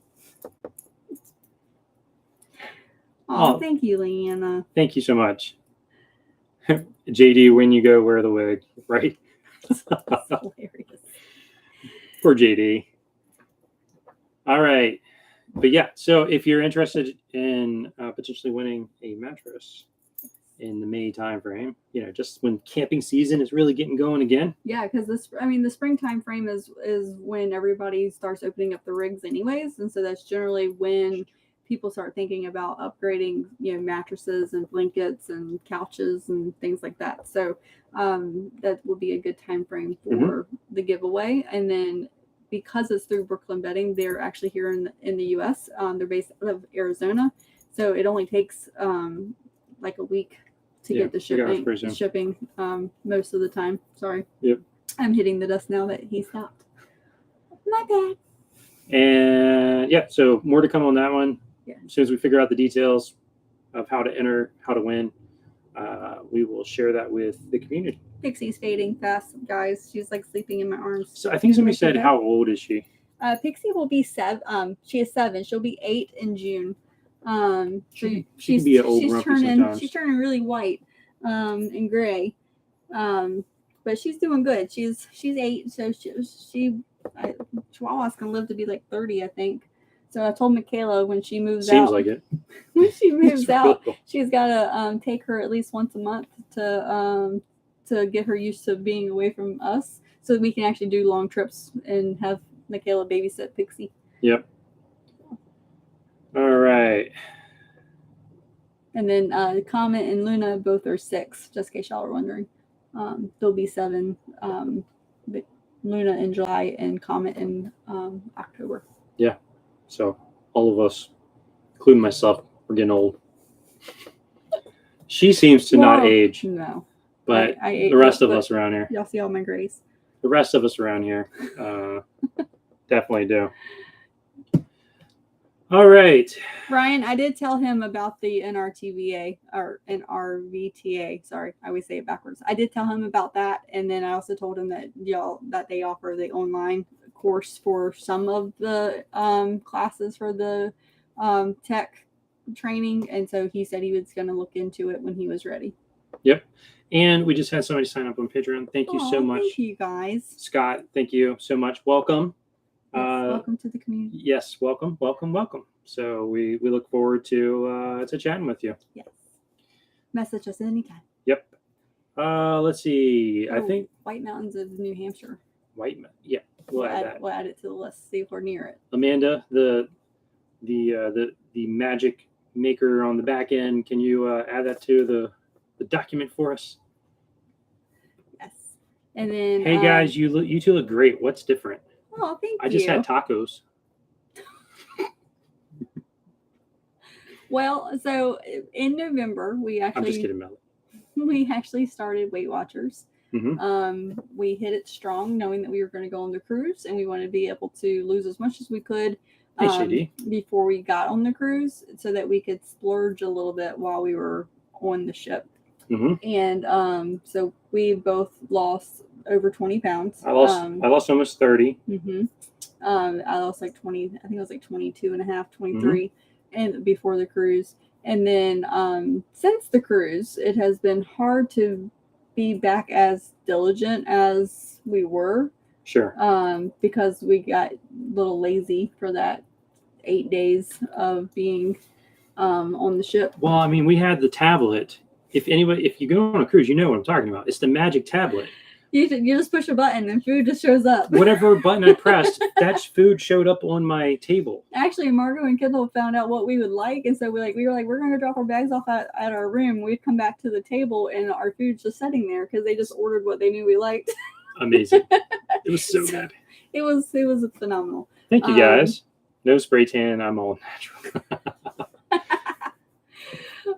B: Oh, thank you, Leanna.
A: Thank you so much. JD, when you go, wear the wig, right?
B: That's hilarious.
A: Poor JD. All right. But yeah, so if you're interested in potentially winning a mattress in the May timeframe, just when camping season is really getting going again.
B: Yeah, because the spring time frame is when everybody starts opening up the rigs anyways, and so that's generally when people start thinking about upgrading, mattresses and blankets and couches and things like that. So that will be a good time frame for the giveaway. And then because it's through Brooklyn Bedding, they're actually here in the U.S. They're based out of Arizona, so it only takes like a week to get the shipping most of the time. Sorry.
A: Yep.
B: I'm hitting the dust now that he stopped. My bad.
A: And yeah, so more to come on that one.
B: Yeah.
A: As soon as we figure out the details of how to enter, how to win, we will share that with the community.
B: Pixie's fading fast, guys. She's like sleeping in my arms.
A: So I think somebody said, how old is she?
B: Pixie will be 7. She is 7. She'll be 8 in June.
A: She can be an old grumpy sometimes.
B: She's turning really white and gray. But she's doing good. She's 8, so Chihuahuas can live to be like 30, I think. So I told Michaela when she moves out.
A: Seems like it.
B: When she moves out, she's got to take her at least once a month to get her used to being away from us, so that we can actually do long trips and have Michaela babysit Pixie.
A: Yep. All right.
B: And then Comet and Luna both are 6, just in case y'all are wondering. They'll be 7. But Luna in July and Comet in October.
A: Yeah. So all of us, including myself, we're getting old. She seems to not age.
B: No.
A: But the rest of us around here.
B: Y'all see all my grays.
A: The rest of us around here definitely do. All right.
B: Ryan, I did tell him about the NRTVA or NRVTA. Sorry, I always say it backwards. I did tell him about that, and then I also told him that that they offer the online course for some of the classes for the tech training, and so he said he was going to look into it when he was ready.
A: Yep. And we just had somebody sign up on Patreon. Thank you so much.
B: Thank you, guys.
A: Scott, thank you so much. Welcome.
B: Yes, welcome to the community.
A: Yes, welcome. So we look forward to chatting with you.
B: Yes. Message us anytime.
A: Yep. Let's see. I think
B: White Mountains of New Hampshire.
A: Yeah. We'll add that.
B: We'll add it to the list. See if we're near it.
A: Amanda, the magic maker on the back end, can you add that to the document for us?
B: Yes. And then
A: hey guys, you two look great. What's different?
B: Oh, thank you.
A: I just had tacos.
B: Well, so in November we actually
A: I'm just kidding, Mel.
B: We actually started Weight Watchers.
A: Mm-hmm.
B: We hit it strong, knowing that we were going to go on the cruise, and we wanted to be able to lose as much as we could before we got on the cruise, so that we could splurge a little bit while we were on the ship.
A: Mm-hmm.
B: And so we both lost over 20 pounds.
A: I lost almost 30.
B: Mm-hmm. I lost like 20. I think it was like 22 and a half, 23, and before the cruise. And then since the cruise, it has been hard to be back as diligent as we were.
A: Sure.
B: Because we got a little lazy for that 8 days of being on the ship.
A: Well, I mean, we had the tablet. If you go on a cruise, you know what I'm talking about. It's the magic tablet.
B: You just push a button and food just shows up.
A: Whatever button I pressed, that food showed up on my table.
B: Actually, Margot and Kendall found out what we would like, and so we were like, we're going to drop our bags off at our room. We'd come back to the table, and our food's just sitting there because they just ordered what they knew we liked.
A: Amazing! It was so good.
B: It was phenomenal.
A: Thank you, guys. No spray tan. I'm all natural.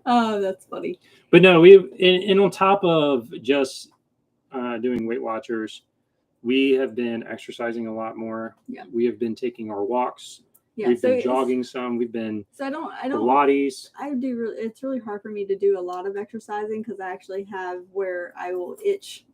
B: Oh, that's funny.
A: But no, and on top of just doing Weight Watchers, we have been exercising a lot more.
B: Yeah.
A: We have been taking our walks.
B: Yeah,
A: we've been jogging some. We've been
B: I don't
A: Pilates.
B: It's really hard for me to do a lot of exercising because I actually have where I will itch,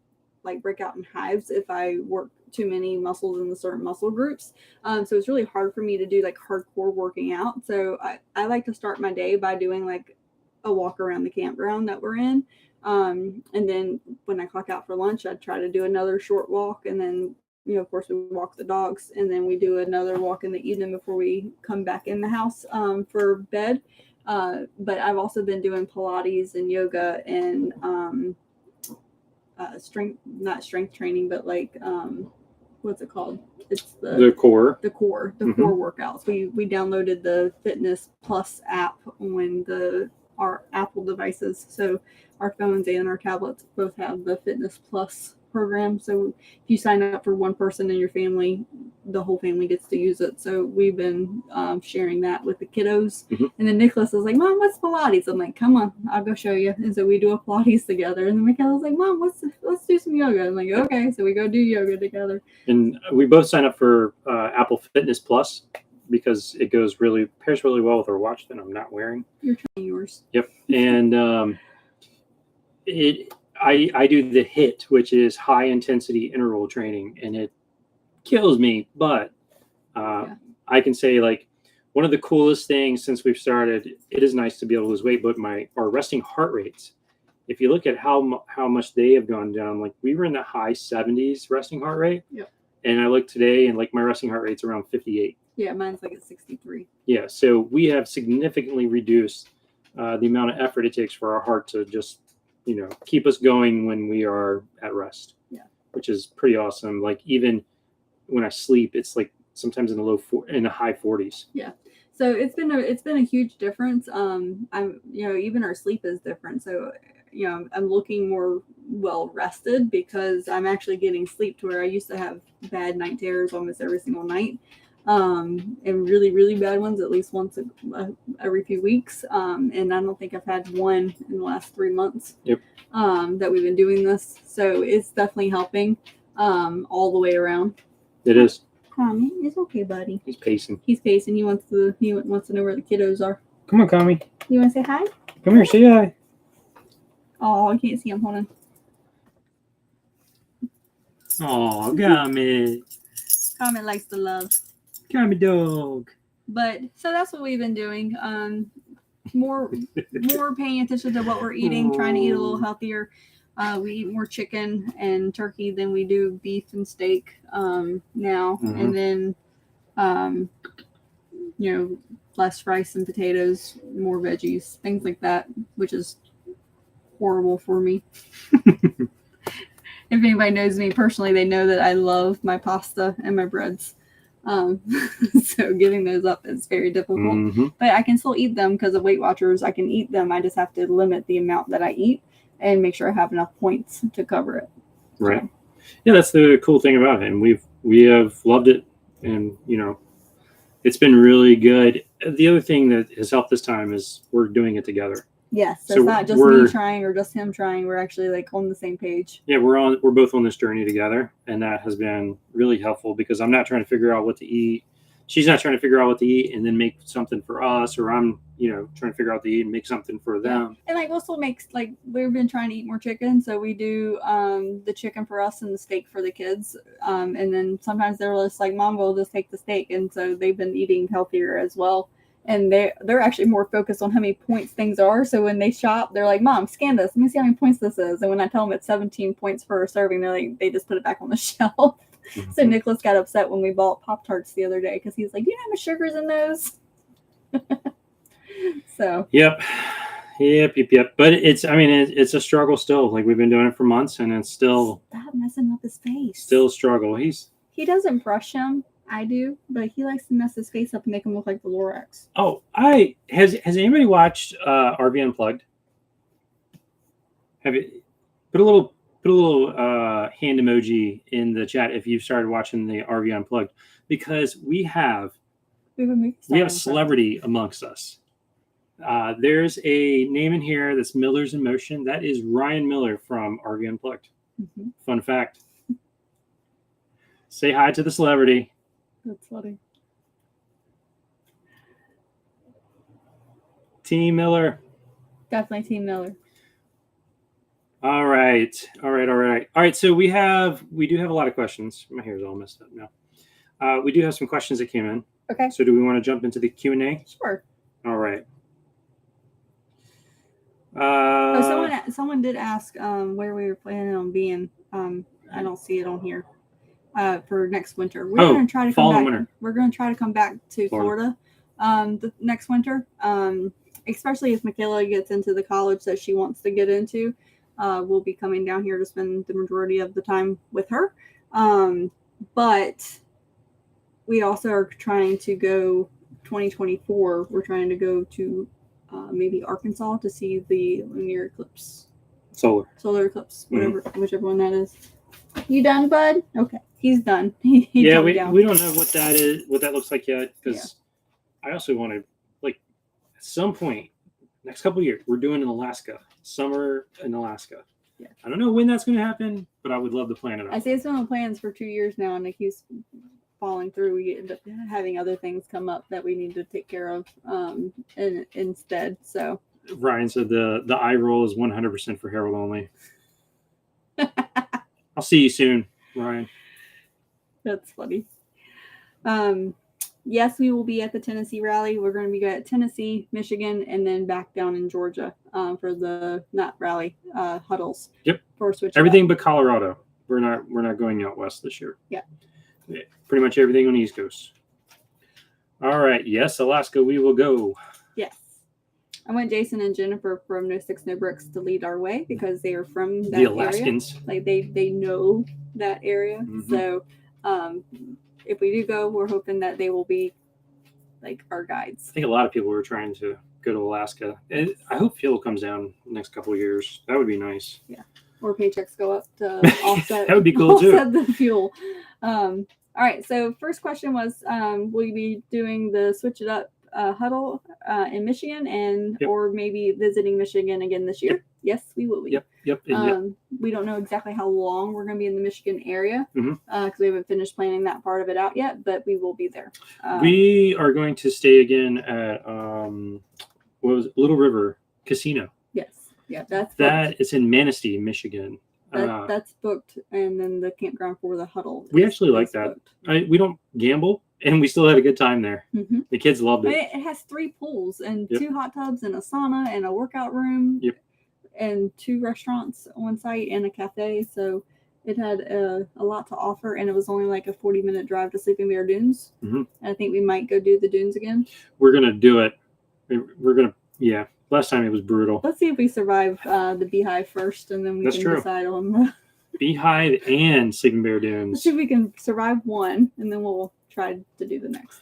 B: like break out in hives if I work too many muscles in the certain muscle groups. So it's really hard for me to do like hardcore working out. So I like to start my day by doing like a walk around the campground that we're in. And then when I clock out for lunch, I try to do another short walk. And then, of course, we walk the dogs. And then we do another walk in the evening before we come back in the house for bed. But I've also been doing Pilates and yoga and not strength training, but like, what's it called? It's the core workouts. We downloaded the Fitness Plus app on our Apple devices. So our phones and our tablets both have the Fitness Plus program. So if you sign up for one person in your family, the whole family gets to use it. So we've been sharing that with the kiddos. Mm-hmm. And then Nicholas is like, Mom, what's Pilates? I'm like, come on, I'll go show you. And so we do a Pilates together. And then Michaela's like, Mom, let's do some yoga. I'm like, okay. So we go do yoga together. And
A: we both sign up for Apple Fitness Plus because it pairs really well with our watch that I'm not wearing.
B: You're trying yours.
A: Yep. And I do the HIIT, which is high intensity interval training, and it kills me. But I can say, like, one of the coolest things since we've started, it is nice to be able to lose weight, but our resting heart rates, if you look at how much they have gone down, like we were in the high 70s resting heart rate.
B: Yep.
A: And I look today and like my resting heart rate's around 58.
B: Yeah, mine's like at 63.
A: Yeah, so we have significantly reduced the amount of effort it takes for our heart to just, keep us going when we are at rest.
B: Yeah,
A: which is pretty awesome. Like even when I sleep, it's like sometimes in the high 40s.
B: Yeah, so it's been a huge difference. Even our sleep is different. So I'm looking more well rested because I'm actually getting sleep to where I used to have bad night terrors almost every single night. And really, really bad ones at least once every few weeks. And I don't think I've had one in the last 3 months.
A: Yep.
B: That we've been doing this. So it's definitely helping all the way around.
A: It is.
B: Kami, it's okay, buddy.
A: He's pacing.
B: He wants to know where the kiddos are.
A: Come on, Kami.
B: You want to say hi?
A: Come here, say hi.
B: Oh, I can't see him. Hold on.
A: Oh, Kami.
B: Kami likes the love.
A: Kami dog.
B: But so that's what we've been doing. More paying attention to what we're eating, trying to eat a little healthier. We eat more chicken and turkey than we do beef and steak now. Mm-hmm. And then, less rice and potatoes, more veggies, things like that, which is horrible for me. If anybody knows me personally, they know that I love my pasta and my breads. So giving those up is very difficult.
A: Mm-hmm.
B: But I can still eat them because of Weight Watchers. I can eat them. I just have to limit the amount that I eat and make sure I have enough points to cover it.
A: Right.
B: So,
A: Yeah, that's the cool thing about it. And we have loved it. And, it's been really good. The other thing that has helped this time is we're doing it together.
B: yes, so
A: So
B: it's not just me trying or just him trying. We're actually like on the same page.
A: Yeah, we're both on this journey together, and that has been really helpful because I'm not trying to figure out what to eat. She's not trying to figure out what to eat and then make something for us, or I'm, trying to figure out what to eat and make something for them.
B: And like we'll still make, like, we've been trying to eat more chicken, so we do the chicken for us and the steak for the kids. And then sometimes they're just like, Mom, we'll just take the steak, and so they've been eating healthier as well. And they're actually more focused on how many points things are. So when they shop, they're like, Mom, scan this. Let me see how many points this is. And when I tell them it's 17 points for a serving, they're like, they just put it back on the shelf. Mm-hmm. So Nicholas got upset when we bought Pop-Tarts the other day because he's like, you know how much sugar's in those? So. Yep.
A: But it's a struggle still. Like, we've been doing it for months, and it's still.
B: Stop messing up his face.
A: Still a struggle.
B: He doesn't brush him. I do, but he likes to mess his face up and make him look like the Lorax.
A: Oh, has anybody watched RV Unplugged? Have you put a little hand emoji in the chat if you've started watching the RV Unplugged, because we have a celebrity amongst us. There's a name in here that's Miller's in Motion. That is Ryan Miller from RV Unplugged. Mm-hmm. Fun fact. Say hi to the celebrity.
B: That's funny.
A: Team Miller.
B: Definitely Team Miller.
A: All right. So we do have a lot of questions. My hair's all messed up now. We do have some questions that came in.
B: Okay.
A: So do we want to jump into the Q&A?
B: Sure.
A: All right.
B: Someone did ask where we were planning on being. I don't see it on here. For next winter, we're going to try to come back.
A: Winter.
B: We're going to try to come back to Florida the next winter. Especially if Michaela gets into the college that she wants to get into. We'll be coming down here to spend the majority of the time with her. But we also are trying to go 2024. We're trying to go to maybe Arkansas to see the lunar eclipse. Solar eclipse, whichever one that is. You done, bud? Okay. He's done.
A: We don't know what that is, what that looks like yet, because I also want to, like, at some point, next couple of years, we're doing in Alaska, summer in Alaska.
B: Yeah.
A: I don't know when that's going to happen, but I would love to plan it out.
B: I say it's been on plans for 2 years now, and it keeps falling through. We end up having other things come up that we need to take care of instead. So
A: Ryan said the eye roll is 100% for Harold only. I'll see you soon, Ryan.
B: That's funny. Yes, we will be at the Tennessee rally. We're going to be at Tennessee, Michigan, and then back down in Georgia for the rally huddles.
A: Yep.
B: For switch.
A: Everything but Colorado. We're not going out west this year.
B: Yeah.
A: Pretty much everything on the East Coast. All right. Yes, Alaska, we will go.
B: Yes. I want Jason and Jennifer from No Sticks No Bricks to lead our way because they are from that
A: the Alaskans.
B: area. Like they know that area. Mm-hmm. So if we do go, we're hoping that they will be like our guides.
A: I think a lot of people were trying to go to Alaska. And I hope fuel comes down the next couple of years. That would be nice.
B: Yeah. Or paychecks go up to offset.
A: That would be cool too.
B: Offset the fuel. All right. So first question was, will you be doing the Switch It Up huddle in Michigan and or maybe visiting Michigan again this year?
A: Yep.
B: Yes, we will be.
A: Yep.
B: We don't know exactly how long we're going to be in the Michigan area because we haven't finished planning that part of it out yet, but we will be there.
A: We are going to stay again at Little River Casino.
B: Yes. Yeah, that's
A: it's in Manistee, Michigan.
B: That's booked, and then the campground for the huddle.
A: We actually like that. We don't gamble, and we still had a good time there. Mm-hmm. The kids loved it.
B: It has 3 pools and 2 hot tubs and a sauna and a workout room.
A: Yep.
B: And 2 restaurants on site and a cafe. So it had a lot to offer, and it was only like a 40-minute drive to Sleeping Bear Dunes. Mm-hmm. And I think we might go do the dunes again.
A: We're gonna do it. We're gonna, yeah. Last time it was brutal.
B: Let's see if we survive the Beehive first, and then we can decide on
A: Beehive and Sleeping Bear
B: Let's
A: Dunes.
B: see if we can survive one, and then we'll try to do the next.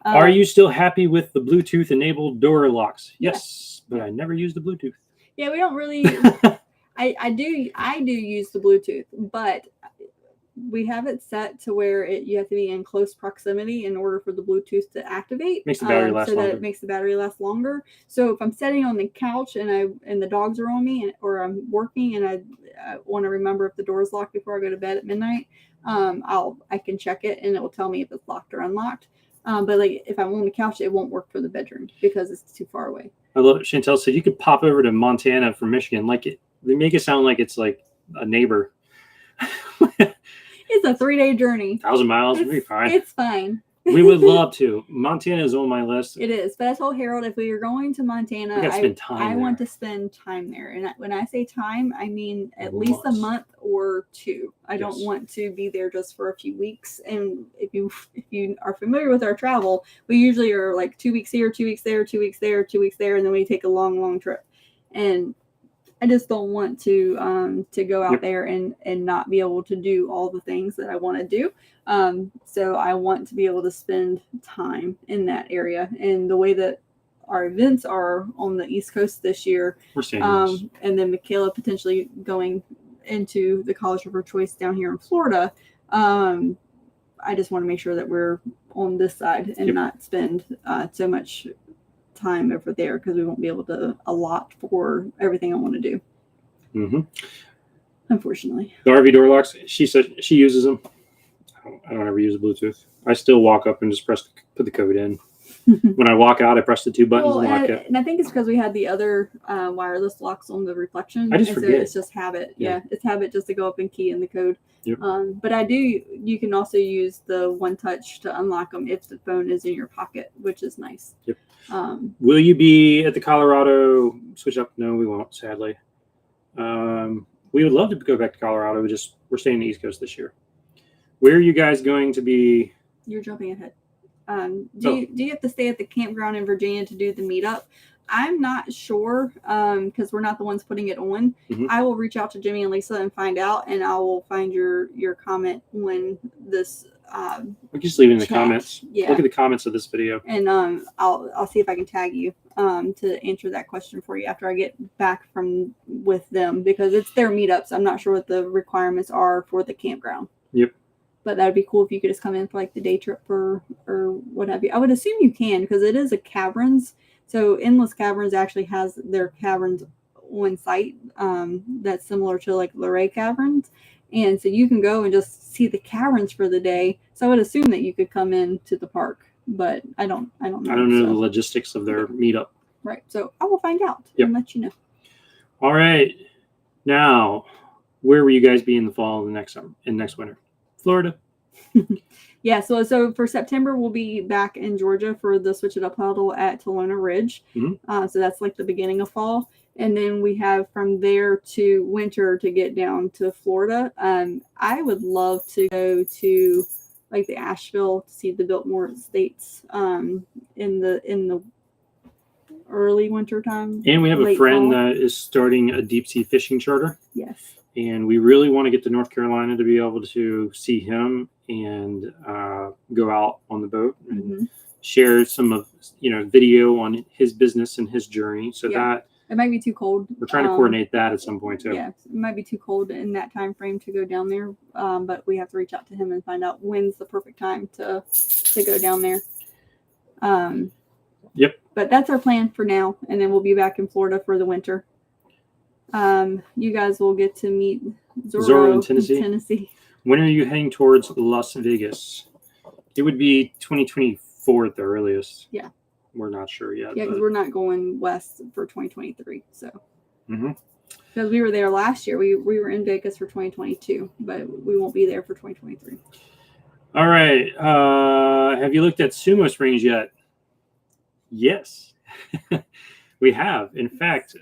A: Are you still happy with the Bluetooth enabled door locks? Yes, but I never use the Bluetooth.
B: Yeah, we don't really. I do use the Bluetooth, but we have it set to where you have to be in close proximity in order for the Bluetooth to activate.
A: Makes the battery last
B: so
A: longer.
B: that it makes the battery last longer. So if I'm sitting on the couch and the dogs are on me, or I'm working and I want to remember if the door is locked before I go to bed at midnight, I can check it and it will tell me if it's locked or unlocked. But like if I'm on the couch, it won't work for the bedroom because it's too far away.
A: I love it. Chantel said you could pop over to Montana from Michigan. They make it sound like it's like a neighbor.
B: It's a 3-day journey.
A: 1,000 miles would be fine.
B: It's fine.
A: We would love to. Montana is on my list.
B: It is. But I told Harold if we are going to Montana, I want to spend time there. And when I say time, I mean at least a month or 2. I don't want to be there just for a few weeks. And if you are familiar with our travel, we usually are like 2 weeks here, 2 weeks there, 2 weeks there, 2 weeks there, and then we take a long, long trip. And I just don't want to go out there and not be able to do all the things that I want to do. So I want to be able to spend time in that area. And the way that our events are on the East Coast this year, and then Michaela potentially going into the college of her choice down here in Florida, I just want to make sure that we're on this side and not spend so much time over there because we won't be able to allot for everything I want to do.
A: Mm-hmm.
B: Unfortunately,
A: the RV door locks. She said she uses them. I don't ever use Bluetooth. I still walk up and just put the code in. When I walk out, I press the 2 buttons and lock it.
B: And I think it's because we had the other wireless locks on the reflection.
A: I just forget.
B: So it's just habit. Yeah, it's habit just to go up and key in the code.
A: Yep.
B: But you can also use the one touch to unlock them if the phone is in your pocket, which is nice.
A: Yep. Will you be at the Colorado switch up? No, we won't, sadly. We would love to go back to Colorado. We're staying on the East Coast this year. Where are you guys going to be?
B: You're jumping ahead. Do you have to stay at the campground in Virginia to do the meetup? I'm not sure because we're not the ones putting it on.
A: Mm-hmm.
B: I will reach out to Jimmy and Lisa and find out, and I will find your comment when this.
A: We can just leave it in the comments.
B: Yeah.
A: Look at the comments of this video,
B: and I'll see if I can tag you to answer that question for you after I get back with them because it's their meetups. I'm not sure what the requirements are for the campground.
A: Yep.
B: But that'd be cool if you could just come in for like the day trip or what have you. I would assume you can because it is a caverns. So Endless Caverns actually has their caverns on site that's similar to like Luray Caverns. And so you can go and just see the caverns for the day. So I would assume that you could come in to the park, but I don't know.
A: I don't know the logistics of their meetup.
B: Right. So I will find out and let you know.
A: All right. Now, where will you guys be in the fall and next winter? Florida.
B: Yeah, so for September we'll be back in Georgia for the Switch It Up huddle at Talona Ridge.
A: Mm-hmm.
B: So that's like the beginning of fall, and then we have from there to winter to get down to Florida. I would love to go to like the Asheville to see the Biltmore Estates in the early winter time.
A: And we have a friend that is starting a deep sea fishing charter.
B: Yes.
A: And we really want to get to North Carolina to be able to see him and go out on the boat and share some of video on his business and his journey. So that
B: it might be too cold.
A: We're trying to coordinate that at some point too.
B: Yeah, it might be too cold in that time frame to go down there. But we have to reach out to him and find out when's the perfect time to go down there.
A: Yep.
B: But that's our plan for now, and then we'll be back in Florida for the winter. You guys will get to meet Zorro
A: in Tennessee. When are you heading towards Las Vegas? It would be 2024 at the earliest.
B: Yeah.
A: We're not sure yet.
B: Yeah, because we're not going west for 2023. So.
A: Mm-hmm.
B: Because we were there last year. We were in Vegas for 2022, but we won't be there for 2023.
A: All right. Have you looked at Sumo Springs yet? Yes. We have. In fact,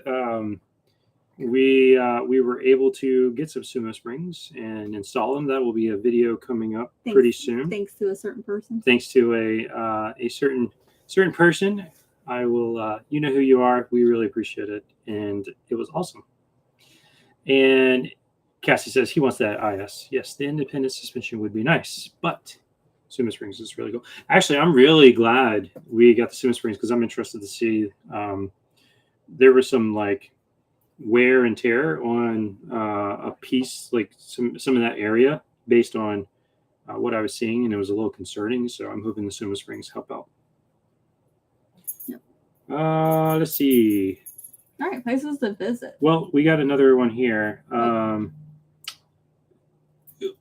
A: we were able to get some Sumo Springs and install them. That will be a video coming up pretty soon.
B: Thanks to a certain person.
A: Thanks to a certain person. I will. You know who you are. We really appreciate it, and it was awesome. And Cassie says he wants that IS. Yes, the independent suspension would be nice, but Suma Springs is really cool. Actually, I'm really glad we got the Suma Springs because I'm interested to see. There was some like wear and tear on a piece, like some of that area, based on what I was seeing, and it was a little concerning. So I'm hoping the Suma Springs help out.
B: Yep.
A: Let's see.
B: All right, places to visit.
A: Well, we got another one here.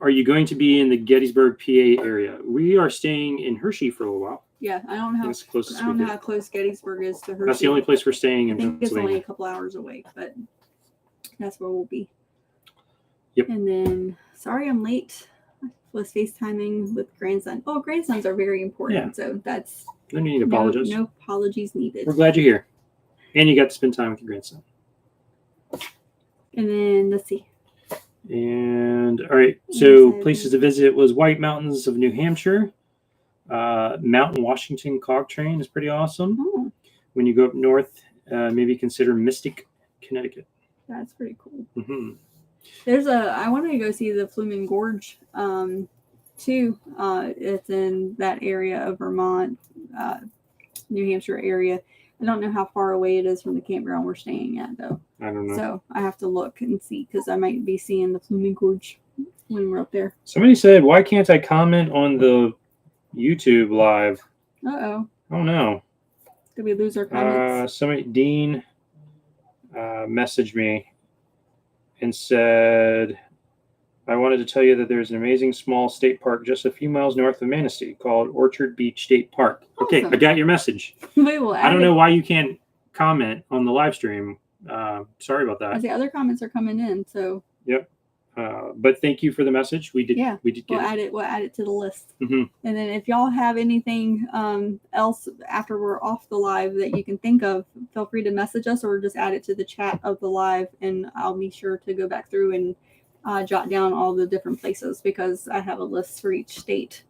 A: Are you going to be in the Gettysburg, PA area? We are staying in Hershey for a little while.
B: Yeah, I don't know
A: That's the closest
B: I don't
A: we
B: know
A: get.
B: how close Gettysburg is to Hershey.
A: That's the only place we're staying
B: I
A: in
B: think it's only
A: Pennsylvania.
B: a couple hours away, but that's where we'll be.
A: Yep.
B: And then, sorry I'm late. I was FaceTiming with grandson. Oh, grandsons are very important.
A: Yeah.
B: So that's
A: No need to apologize.
B: No apologies needed.
A: We're glad you're here. And you got to spend time with your grandson.
B: And then, let's see.
A: And all right, so places to visit was White Mountains of New Hampshire. Mountain Washington Cog Train is pretty awesome.
B: Oh,
A: When you go up north, maybe consider Mystic, Connecticut.
B: that's pretty cool.
A: Mm-hmm.
B: I wanted to go see the Flumen Gorge too. It's in that area of Vermont, New Hampshire area. I don't know how far away it is from the campground we're staying at, though.
A: I don't know.
B: So I have to look and see because I might be seeing the Flumen Gorge when we're up there.
A: Somebody said, "Why can't I comment on the YouTube live?"
B: Uh-oh.
A: Oh no.
B: Did we lose our comments?
A: Dean messaged me and said, "I wanted to tell you that there's an amazing small state park just a few miles north of Manistee called Orchard Beach State Park." Okay,
B: Awesome.
A: I got your message.
B: We will
A: I don't know why you can't comment on the live stream. Sorry about that.
B: The other comments are coming in, so
A: Yep. But thank you for the message. We did.
B: Yeah,
A: We did get it.
B: we'll add it to the list.
A: Mm-hmm.
B: And then if y'all have anything else after we're off the live that you can think of, feel free to message us or just add it to the chat of the live, and I'll be sure to go back through and jot down all the different places because I have a list for each state.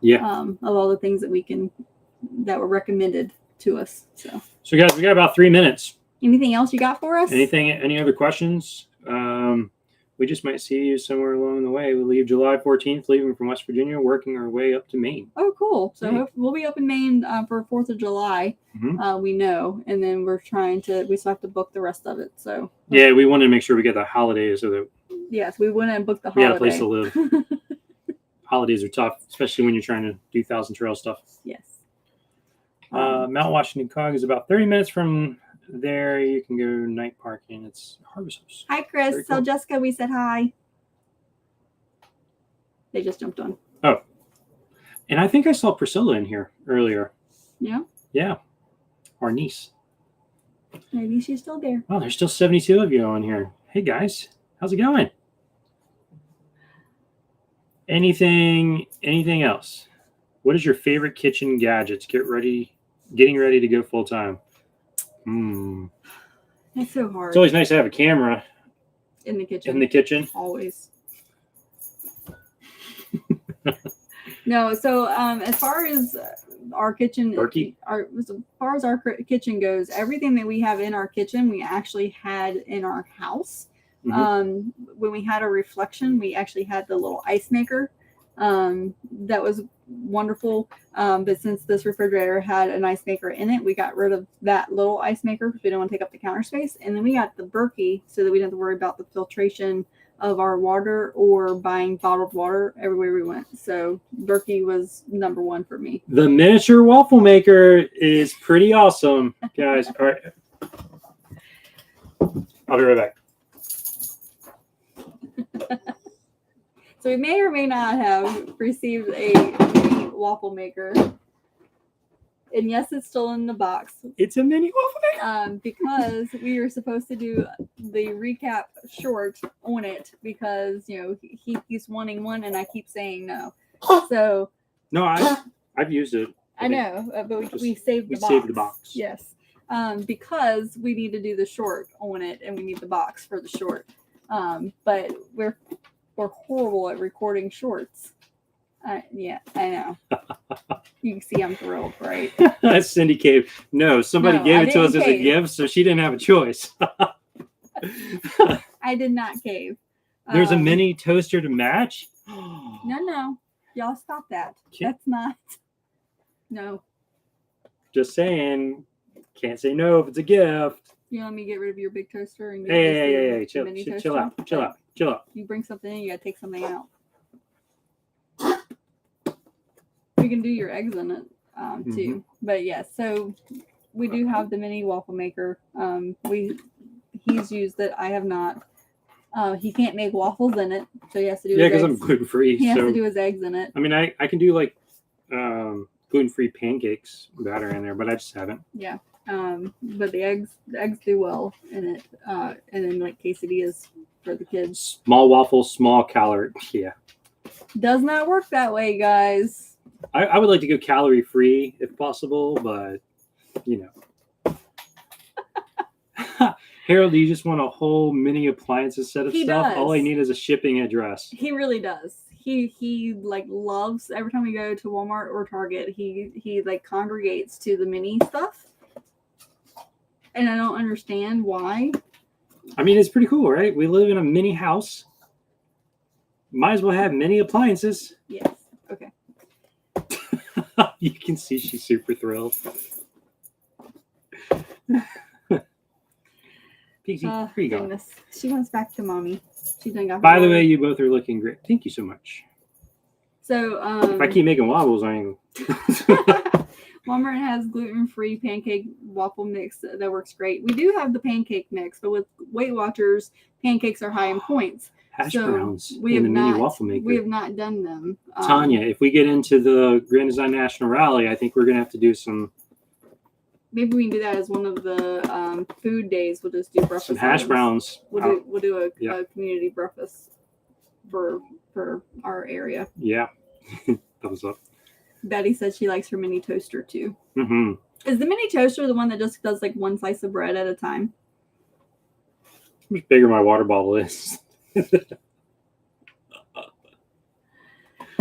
A: Yeah.
B: Of all the things that were recommended to us.
A: So guys, we got about 3 minutes.
B: Anything else you got for us?
A: Any other questions? We just might see you somewhere along the way. We leave July 14th, leaving from West Virginia, working our way up to Maine.
B: Oh, cool. So
A: Yeah.
B: we'll be up in Maine for 4th of July.
A: Mm-hmm.
B: We know. And then we still have to book the rest of it. So
A: Yeah, we wanted to make sure we get the holidays so that
B: yes, we went and booked the
A: we
B: holiday.
A: had a place to live. Holidays are tough, especially when you're trying to do Thousand Trail stuff.
B: Yes.
A: Mount Washington Cog is about 30 minutes from there. You can go night parking. It's Harvest House.
B: Hi, Chris.
A: Very
B: Tell
A: cool.
B: Jessica we said hi. They just jumped on.
A: Oh, and I think I saw Priscilla in here earlier.
B: Yeah.
A: Yeah, our niece.
B: Maybe she's still there.
A: Wow, there's still 72 of you on here. Hey guys, how's it going? Anything else? What is your favorite kitchen gadgets? Getting ready to go full time.
B: It's so hard.
A: It's always nice to have a camera
B: in the kitchen.
A: in the kitchen.
B: Always. No, so as far as our kitchen, as far as our kitchen goes, everything that we have in our kitchen, we actually had in our house.
A: Mm-hmm.
B: When we had a reflection, we actually had the little ice maker. That was wonderful. But since this refrigerator had an ice maker in it, we got rid of that little ice maker because we didn't want to take up the counter space. And then we got the Berkey so that we didn't have to worry about the filtration of our water or buying bottled water everywhere we went. So Berkey was number one for me.
A: The miniature waffle maker is pretty awesome, guys. All right. I'll be right back.
B: So we may or may not have received a mini waffle maker. And yes, it's still in the box.
A: It's a mini waffle maker.
B: Because we were supposed to do the recap short on it because, he keeps wanting one and I keep saying no. So
A: No, I've used it.
B: I know, but we saved the box.
A: Saved the box.
B: Yes. Because we need to do the short on it and we need the box for the short. But we're horrible at recording shorts. Yeah, I know. You can see I'm thrilled, right?
A: Cindy caved. No, somebody gave it to us as a gift, so she didn't have a choice.
B: I did not cave.
A: There's a mini toaster to match.
B: No. Y'all stop that. That's not. No.
A: Just saying. Can't say no if it's a gift.
B: You want me to get rid of your big toaster and get
A: Hey,
B: mini
A: chill out.
B: You bring something in, you gotta take something out. We can do your eggs in it too. But yes, so we do have the mini waffle maker. He's used it. I have not. He can't make waffles in it, so he has to do.
A: Yeah, because I'm gluten free.
B: He has to do his eggs in it.
A: I mean, I can do like gluten free pancakes batter in there, but I just haven't.
B: Yeah. But the eggs do well in it. And then like quesadillas for the kids.
A: Small waffles, small calorie. Yeah.
B: Does not work that way, guys.
A: I would like to go calorie free if possible, but you know. Harold, do you just want a whole mini appliances set of stuff?
B: Does.
A: All I need is a shipping address.
B: He really does. He like loves every time we go to Walmart or Target, he like congregates to the mini stuff. And I don't understand why.
A: I mean, it's pretty cool, right? We live in a mini house. Might as well have mini appliances.
B: Yes. Okay.
A: You can see she's super thrilled. Pixie, where you going?
B: She wants back to mommy. She done got.
A: By the way, you both are looking great. Thank you so much.
B: So
A: if I keep making wobbles, I ain't.
B: Walmart has gluten-free pancake waffle mix that works great. We do have the pancake mix, but with Weight Watchers, pancakes are high in points.
A: Hash browns
B: in the
A: mini waffle maker.
B: We have not done them.
A: Tanya, if we get into the Grand Design National Rally, I think we're going to have to do some.
B: Maybe we can do that as one of the food days. We'll just do breakfast.
A: Some hash browns.
B: We'll do a community breakfast for our area.
A: Yeah. Thumbs up.
B: Betty says she likes her mini toaster too.
A: Mm-hmm.
B: Is the mini toaster the one that just does like one slice of bread at a time?
A: How much bigger my water bottle is?
B: Because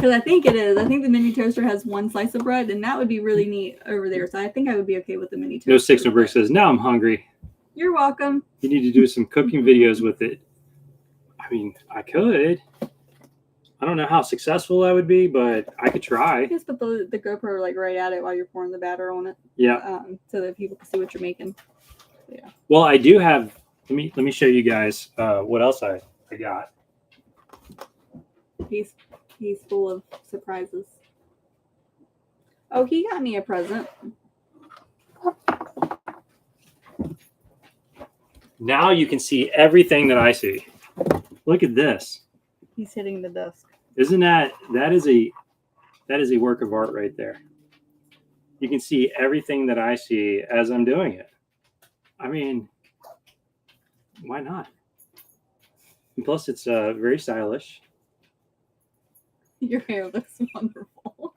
B: I think it is. I think the mini toaster has one slice of bread, and that would be really neat over there. So I think I would be okay with the mini toaster.
A: No Six No Brick says, now I'm hungry.
B: You're welcome.
A: You need to do some cooking videos with it. I mean, I could. I don't know how successful that would be, but I could try.
B: Just put the GoPro like right at it while you're pouring the batter on it.
A: Yeah.
B: So that people can see what you're making. Yeah.
A: Well, I do have. Let me show you guys what else I got.
B: He's full of surprises. Oh, he got me a present.
A: Now you can see everything that I see. Look at this.
B: He's hitting the desk.
A: Isn't that is a work of art right there? You can see everything that I see as I'm doing it. I mean, why not? And plus, it's very stylish.
B: Your hair looks wonderful.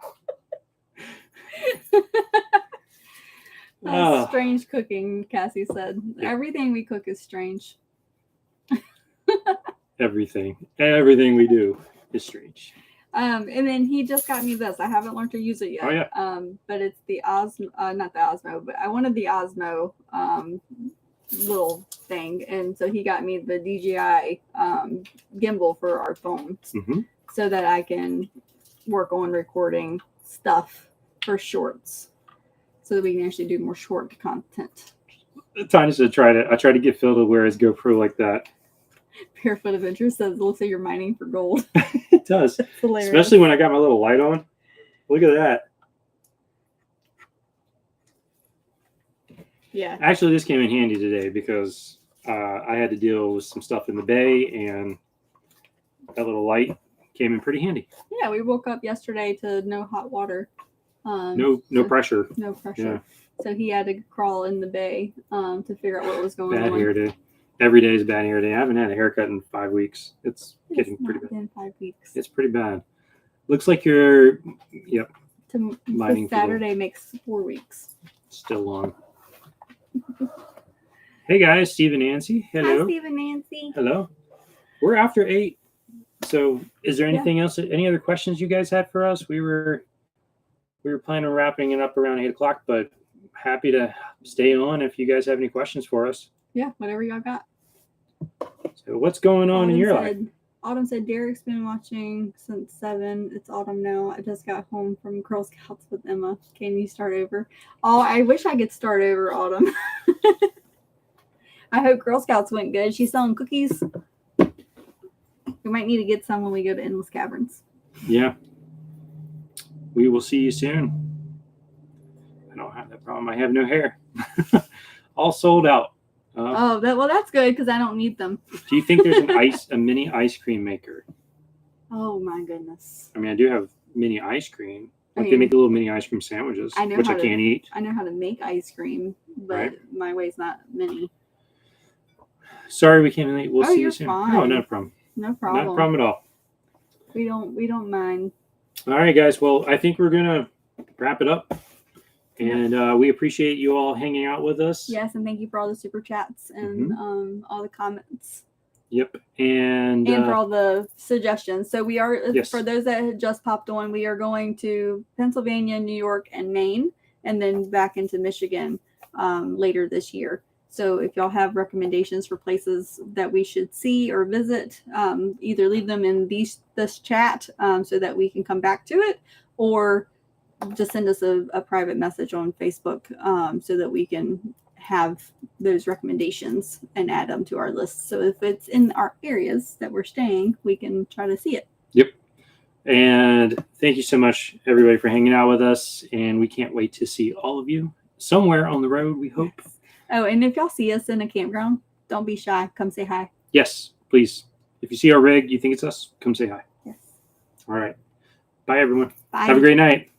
B: Strange cooking, Cassie said. Yeah. Everything we cook is strange. Everything
A: we do is strange.
B: And then he just got me this. I haven't learned to use it yet.
A: Oh yeah.
B: But it's the Osmo, not the Osmo, but I wanted the Osmo little thing, and so he got me the DJI gimbal for our phones, so that I can work on recording stuff for shorts, so that we can actually do more short content.
A: Tanya said, I tried to get Phil to wear his GoPro like that.
B: Barefoot Adventure says, it looks like you're mining for gold.
A: It does. Especially when I got my little light on. Look at that.
B: Yeah.
A: Actually, this came in handy today because I had to deal with some stuff in the bay, and that little light came in pretty handy.
B: Yeah, we woke up yesterday to no hot water.
A: No pressure.
B: No pressure.
A: Yeah.
B: So he had to crawl in the bay to figure out what was going on.
A: Bad hair day. Every day is bad hair day. I haven't had a haircut in 5 weeks. It's getting pretty bad.
B: In 5 weeks.
A: It's pretty bad. Looks like you're, yep.
B: Saturday makes 4 weeks.
A: Still long. Hey guys, Steve and Nancy. Hello.
B: Hi, Steve and Nancy.
A: Hello. We're after 8. So is there anything else? Any other questions you guys had for us? We were planning on wrapping it up around 8 o'clock, but happy to stay on if you guys have any questions for us.
B: Yeah, whatever y'all got.
A: So what's going on in your life?
B: Autumn said Derek's been watching since 7. It's autumn now. I just got home from Girl Scouts with Emma. Can you start over? Oh, I wish I could start over, Autumn. I hope Girl Scouts went good. She's selling cookies. We might need to get some when we go to Endless Caverns.
A: Yeah. We will see you soon. I don't have that problem. I have no hair. All sold out.
B: That's good because I don't need them.
A: Do you think there's a mini ice cream maker?
B: Oh my goodness.
A: I mean, I do have mini ice cream.
B: I
A: They
B: mean,
A: make little mini ice cream sandwiches, which I can't eat.
B: I know how to make ice cream, but
A: Right.
B: my way's not mini.
A: Sorry we came in late. We'll see you
B: you're
A: soon.
B: fine.
A: Oh, no problem.
B: No problem.
A: Not a problem at all.
B: We don't mind.
A: All right, guys. Well, I think we're gonna wrap it up, and we appreciate you all hanging out with us.
B: Yes, and thank you for all the super chats and all the comments.
A: Yep, and
B: for all the suggestions. So we are,
A: Yes.
B: for those that had just popped on, we are going to Pennsylvania, New York, and Maine, and then back into Michigan later this year. So if y'all have recommendations for places that we should see or visit, either leave them in this chat so that we can come back to it, or just send us a private message on Facebook so that we can have those recommendations and add them to our list. So if it's in our areas that we're staying, we can try to see it.
A: Yep. And thank you so much, everybody, for hanging out with us. And we can't wait to see all of you somewhere on the road, we hope.
B: Oh, and if y'all see us in a campground, don't be shy. Come say hi.
A: Yes, please. If you see our rig, you think it's us, come say hi.
B: Yes.
A: All right. Bye, everyone.
B: Bye.
A: Have a great night.